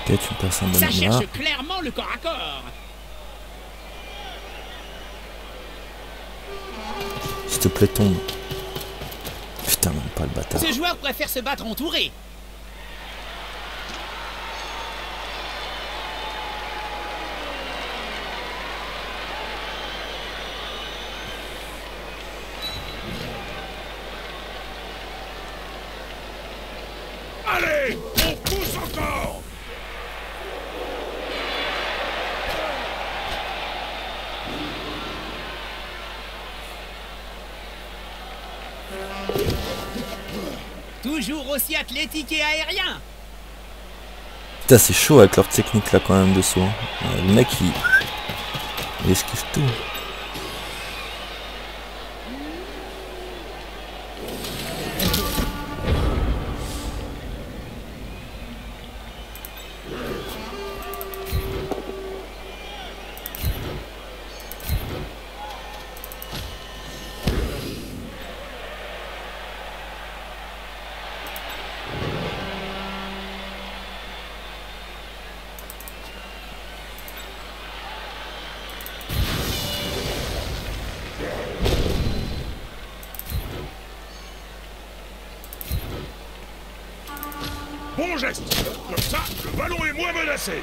Ok, tu passes un bon Ça là. cherche clairement le corps à corps. S'il te plaît tombe. Putain même pas le bâtard. Ce joueur préfère se battre entouré. Allez, on pousse encore. Toujours aussi athlétique et aérien. Putain c'est chaud avec leur technique là quand même de saut. Hein. Le mec il esquive tout. Bon geste. Comme ça, le ballon est moins menacé.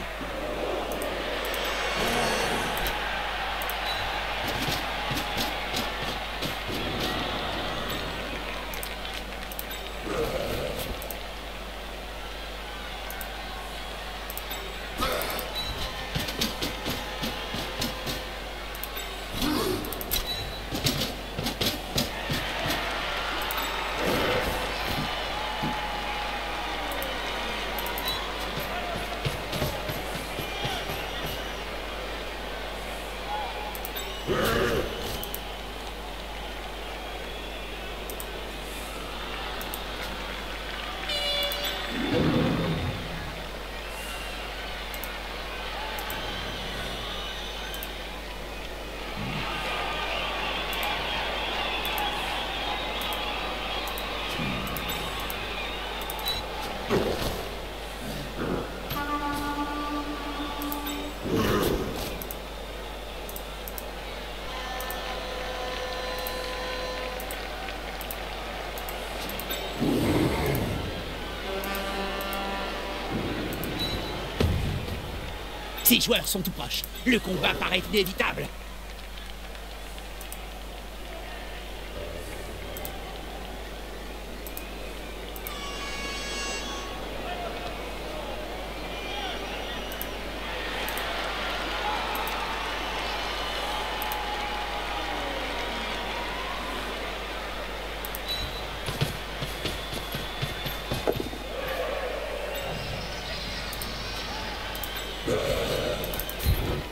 Ces joueurs sont tout proches. Le combat paraît inévitable.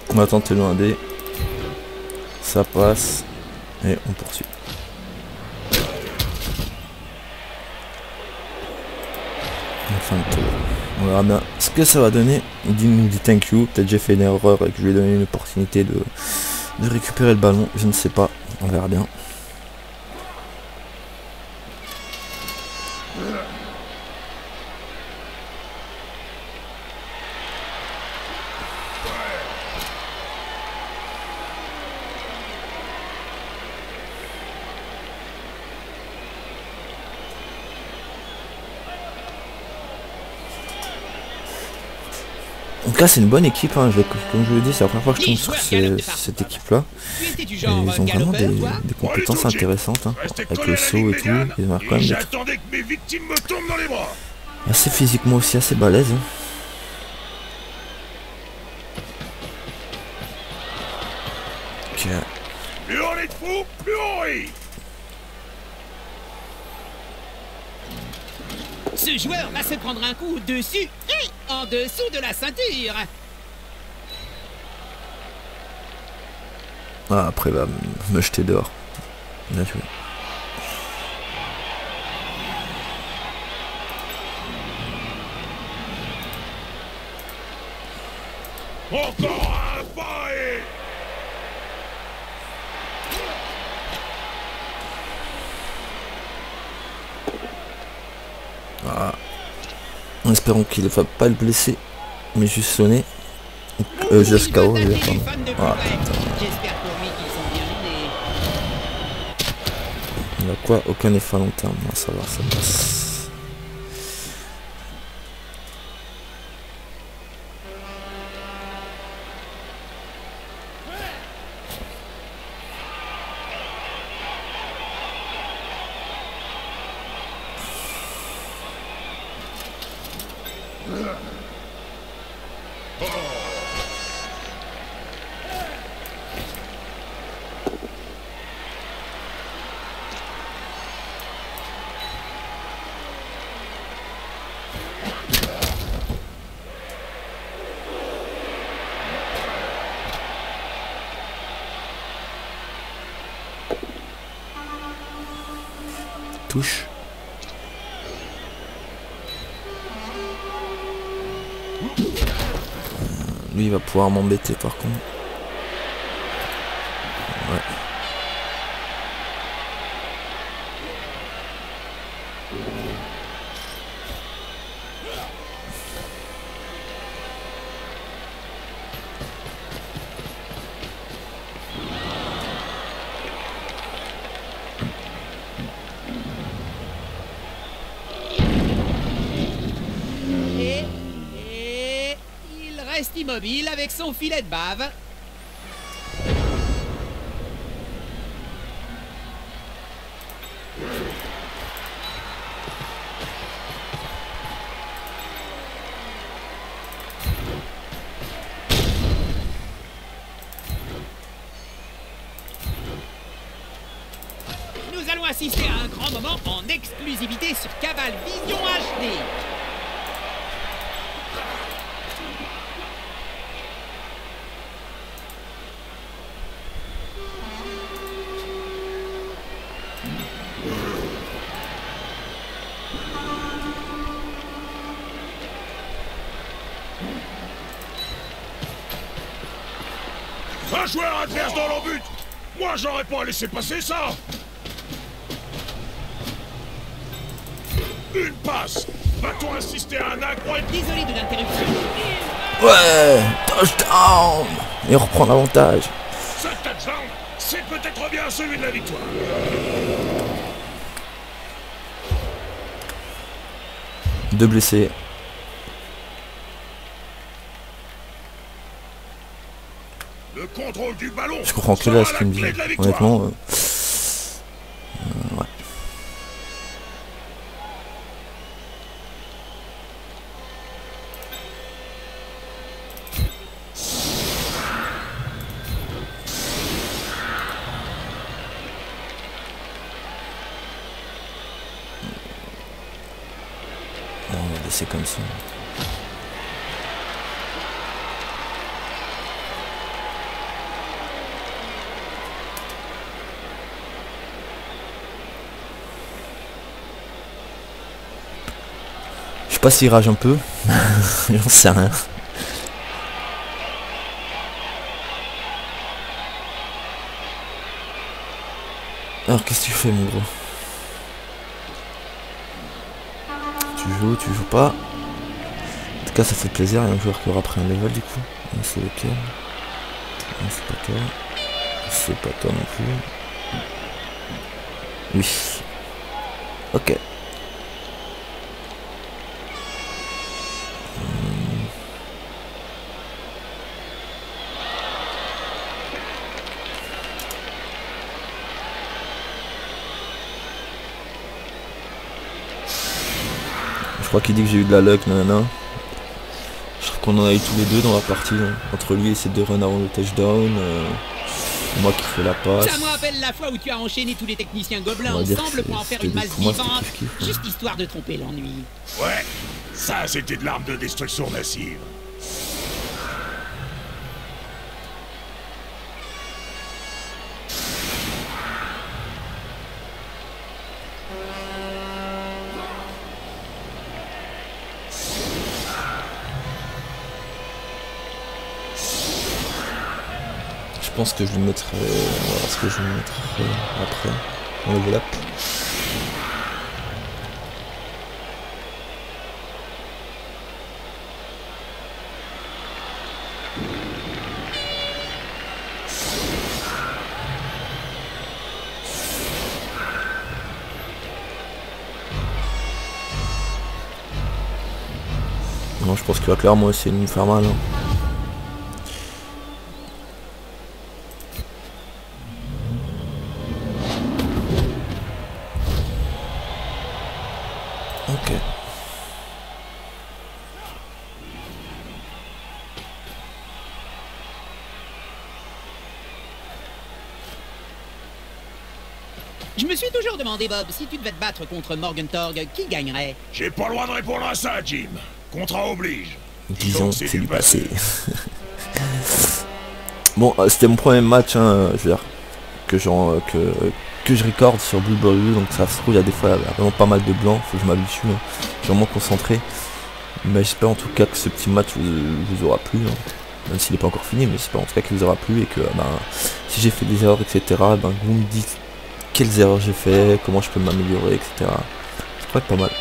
On va tenter le 1D. Ça passe. Et on poursuit. Fin de tour. On verra bien ce que ça va donner. Il nous dit thank you. Peut-être j'ai fait une erreur et que je lui ai donné une opportunité de récupérer le ballon. Je ne sais pas. On verra bien. Donc là c'est une bonne équipe, hein. Comme je vous l'ai dit, c'est la première fois que je tombe sur cette équipe là. Et ils ont vraiment des compétences intéressantes, hein, avec le saut et tout. Ils ont quand même assez physiquement aussi assez balèze. Hein. Ok. Plus on est de fous, plus on rit. Ce joueur va se prendre un coup dessus et en dessous de la ceinture. Ah, après il va me jeter dehors. Bien joué. Encore un pas et... Ah. En espérant qu'il ne va pas le blesser, mais juste sonner. Juste KO, je veux dire, pardon. Ah, il a quoi? Aucun effet à long terme. Non, ça va, ça passe. Touche. Lui il va pouvoir m'embêter par contre. Ouais. reste immobile avec son filet de bave. Nous allons assister à un grand moment en exclusivité sur Cabal Vision HD. Un joueur adverse dans leur but. Moi, j'aurais pas laissé passer ça. Une passe. Va-t-on assister à un incroyable... Désolé de l'interruption. Ouais, touchdown. Et on reprend l'avantage. Ce touchdown, c'est peut-être bien celui de la victoire. Deux blessés. Le contrôle du ballon. Je comprends que là ce qu'il me dit. Honnêtement. Ouais. Non, on va laisser comme ça. Je sais pas s'il rage un peu. J'en sais rien. Alors qu'est-ce que tu fais mon gros? Tu joues pas. En tout cas ça fait plaisir, il y a un joueur qui aura pris un level du coup. C'est lequel? C'est pas toi. C'est pas toi non plus. Oui. Ok. Je crois qu'il dit que j'ai eu de la luck, nanana. Je crois qu'on en a eu tous les deux dans la partie. Hein. Entre lui et ses deux runs avant le touchdown. Moi qui fais la passe. Ça me rappelle la fois où tu as enchaîné tous les techniciens gobelins On va dire ensemble que pour en faire c'était une masse pour moi, vivante. c'était kiff-kiff, hein. Juste histoire de tromper l'ennui. Ouais, ça c'était de l'arme de destruction massive. Je pense que je le mettrai. Voilà ce que je le mettrai après. On le voilà. Non, je pense qu'il va clairement essayer de nous faire mal. Hein. Ok. Je me suis toujours demandé, Bob, si tu devais te battre contre Morgentorg, qui gagnerait? J'ai pas le droit de répondre à ça, Jim. Contrat oblige. Disons que c'est du passé. Bon, c'était mon premier match, hein, je veux dire, que je recorde sur Blood Bowl 2, donc ça se trouve, il y a des fois, il y a vraiment pas mal de blancs, faut que je m'habitue, hein. Je suis vraiment concentré. Mais j'espère en tout cas que ce petit match vous aura plu, hein. Même s'il n'est pas encore fini, mais j'espère en tout cas qu'il vous aura plu et que si j'ai fait des erreurs, etc., vous me dites quelles erreurs j'ai fait, comment je peux m'améliorer, etc. Ça pourrait être pas mal.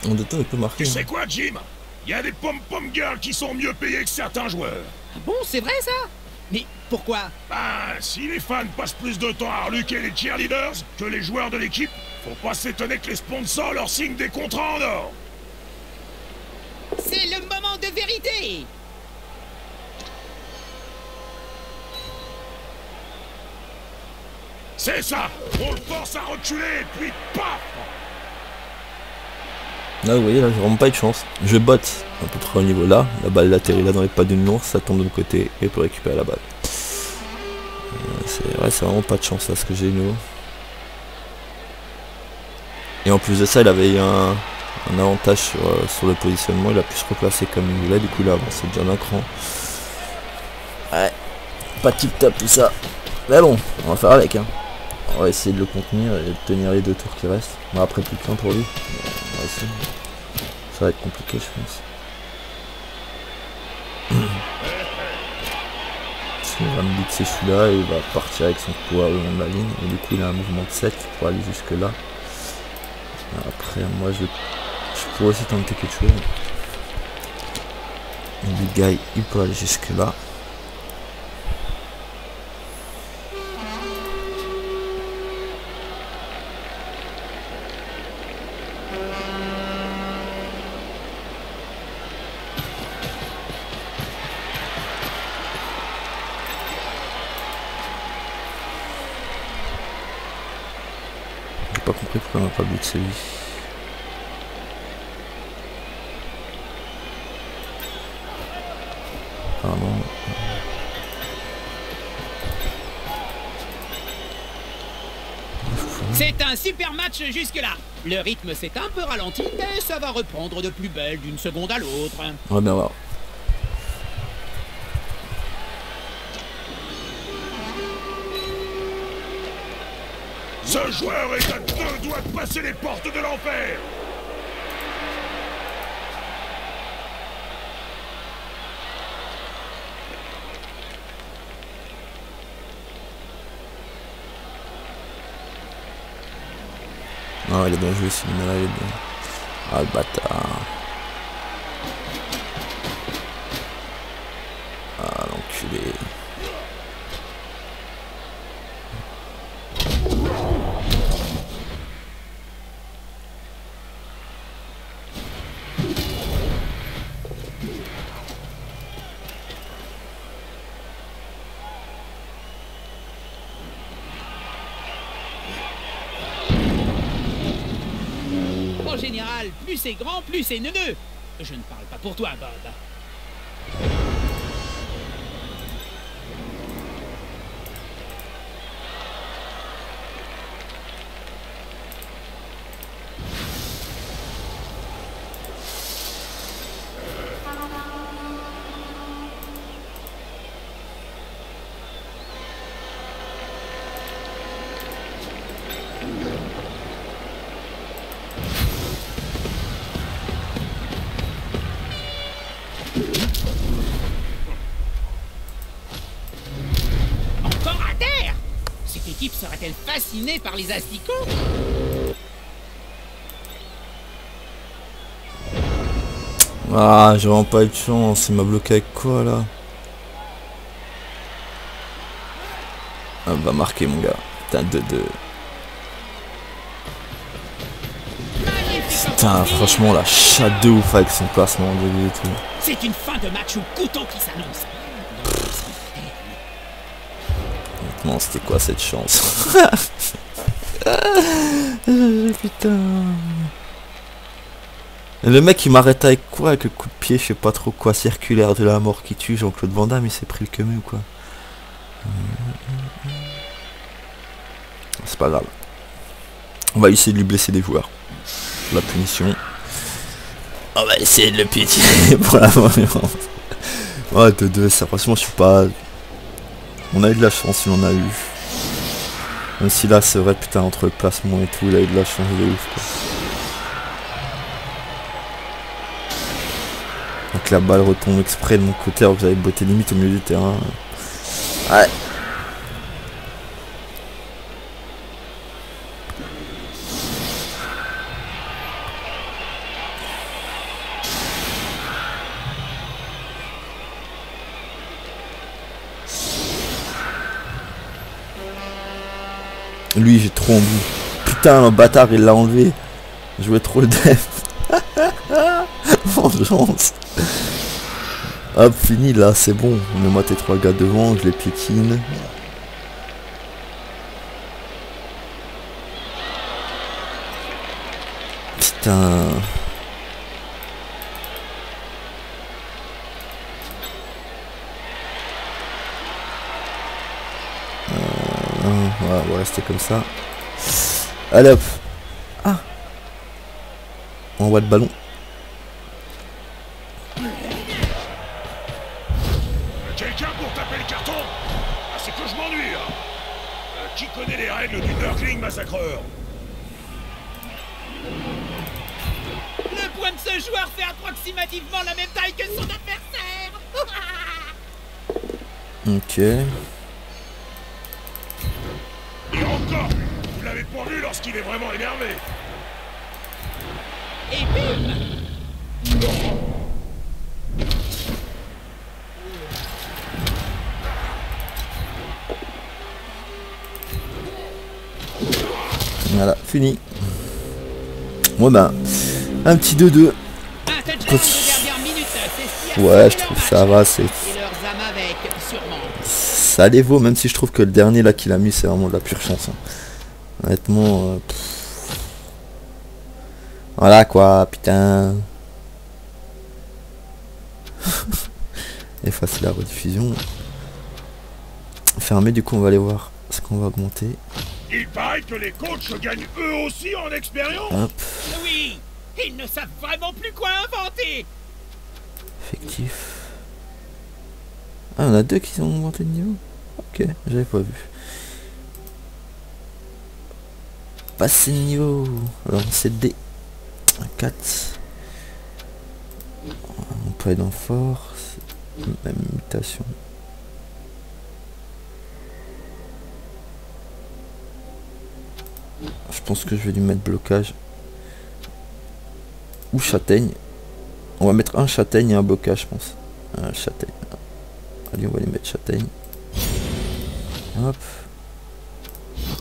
En 2 temps, il peut marquer. Tu sais quoi, Jim? Il y a des pom-pom girls qui sont mieux payés que certains joueurs. Ah bon, c'est vrai ça? Mais pourquoi? Ben, si les fans passent plus de temps à reluquer les cheerleaders que les joueurs de l'équipe, faut pas s'étonner que les sponsors leur signent des contrats en or. C'est le moment de vérité! C'est ça! On le force à reculer et puis paf! Là, vous voyez, là, j'ai vraiment pas eu de chance. Je botte un peu trop au niveau là. La balle elle atterrit là dans les pas d'une ours, ça tombe de l'autre côté et peut récupérer la balle. C'est vraiment pas de chance là ce que j'ai eu nouveau. Et en plus de ça, il avait eu un avantage sur le positionnement. Il a pu se replacer comme il voulait. Du coup, il a avancé déjà d'un cran. Ouais, pas tip top tout ça. Mais bon, on va faire avec. Hein. On va essayer de le contenir et de tenir les 2 tours qui restent. Bon, après, plus qu'un pour lui. On va essayer. Ça va être compliqué, je pense. Il va me blitzer celui-là et il va partir avec son poids au long de la ligne. Et du coup, il a un mouvement de 7 pour aller jusque là. Après, moi, je pourrais aussi tenter quelque chose. Le big guy, il peut aller jusque là. Pas compris pourquoi on n'a pas blitzé lui. Pardon. C'est un super match jusque-là. Le rythme s'est un peu ralenti, mais ça va reprendre de plus belle d'une seconde à l'autre. On va bien voir. Ce joueur est à 2 doigts de passer les portes de l'enfer. Non, il est bien joué ce là, il est bien. Ah le bâtard. Ah l'enculé. En général, plus c'est grand, plus c'est neuneux. Je ne parle pas pour toi, Bob. Encore à terre! Cette équipe serait-elle fascinée par les asticots? Ah j'ai vraiment pas eu de chance, il m'a bloqué avec quoi là? Ah va marquer mon gars. Putain 2-2. Putain franchement la chatte de ouf avec son placement de vie et tout. C'est une fin de match au couteau qui s'annonce. Non c'était quoi cette chance? Putain. Et le mec il m'arrête avec quoi? Avec le coup de pied, je sais pas trop quoi, circulaire de la mort qui tue. Jean-Claude Van Damme il s'est pris le queue ou quoi? C'est pas grave. On va essayer de lui blesser des joueurs. La punition. On va essayer de le piétiner pour la variante. Ouais 2-2, ça franchement je suis pas... On a eu de la chance, il en a eu. Même si là c'est vrai putain entre le placement et tout, il a eu de la chance de ouf quoi. Donc la balle retombe exprès de mon côté alors que vous avez botté limite au milieu du terrain. Ouais. Lui, j'ai trop envie. Putain, le bâtard, il l'a enlevé. Je jouais trop le def. Vengeance. Hop, fini là, c'est bon. Mets-moi tes 3 gars devant, je les piétine. Putain. Voilà, on va rester comme ça. Allez hop. Ah. On voit le ballon. Quelqu'un pour taper le carton? Ah, c'est que je m'ennuie là. Qui connaît les règles du Nurgling massacreur? Le poing de ce joueur fait approximativement la même taille que son adversaire. Ok. Et encore, vous l'avez pas vu lorsqu'il est vraiment énervé. Et bim. Voilà, fini. Moi ben, un petit 2-2. Un touchdown aux dernières minutes, c'est ce qui a Ouais, je sauvé trouve leur ça match. va, c'est... Et leurs âmes avec, sûrement. Ça les vaut, même si je trouve que le dernier là qu'il a mis, c'est vraiment de la pure chance. Hein. Honnêtement... Voilà quoi, putain. Effacer la rediffusion. Fermé, du coup on va aller voir ce qu'on va augmenter. Il paraît que les coachs gagnent eux aussi en expérience. Hop, Oui, ils ne savent vraiment plus quoi inventer. effectif. Ah, on a 2 qui ont augmenté de niveau. Ok, j'avais pas vu. Passer de niveau. Alors c'est D. Un 4. On peut aller dans force. Même mutation. Je pense que je vais lui mettre blocage. Ou châtaigne. On va mettre un châtaigne et un blocage, je pense. Un châtaigne. Allez, on va lui mettre châtaigne. Hop.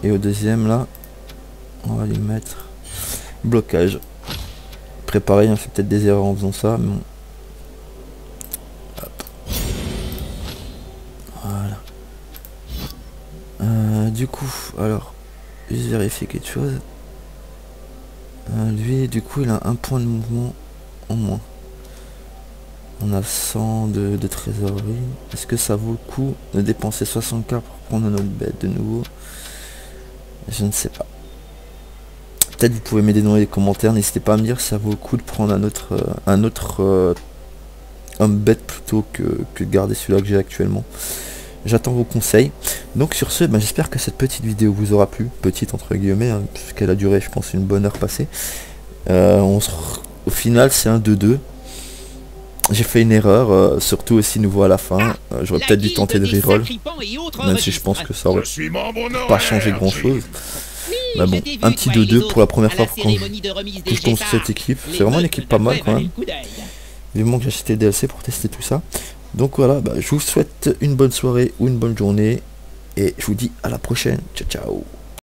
Et au deuxième, là, on va lui mettre blocage. Préparer, on fait peut-être des erreurs en faisant ça, mais bon. Hop. Voilà. Du coup, alors, juste vérifier quelque chose. Lui, du coup, il a un point de mouvement en moins. On a 100 de trésorerie. Est-ce que ça vaut le coup de dépenser 60K pour prendre notre bête de nouveau? Je ne sais pas. Peut-être vous pouvez m'aider dans les commentaires. N'hésitez pas à me dire si ça vaut le coup de prendre un autre homme bête plutôt que de garder celui-là que j'ai actuellement. J'attends vos conseils. Donc sur ce, j'espère que cette petite vidéo vous aura plu. Petite entre guillemets, hein, puisqu'elle a duré je pense une bonne heure passée. Au final c'est un 2-2. J'ai fait une erreur, surtout aussi nouveau à la fin. J'aurais peut-être dû tenter de reroll. Même si je pense que ça aurait pas changé grand chose. Mais bon, un petit 2-2 pour la première fois que je tombe sur cette équipe. C'est vraiment une équipe pas mal quand même. Vivement que j'ai acheté DLC pour tester tout ça. Donc voilà, je vous souhaite une bonne soirée ou une bonne journée. Et je vous dis à la prochaine. Ciao ciao.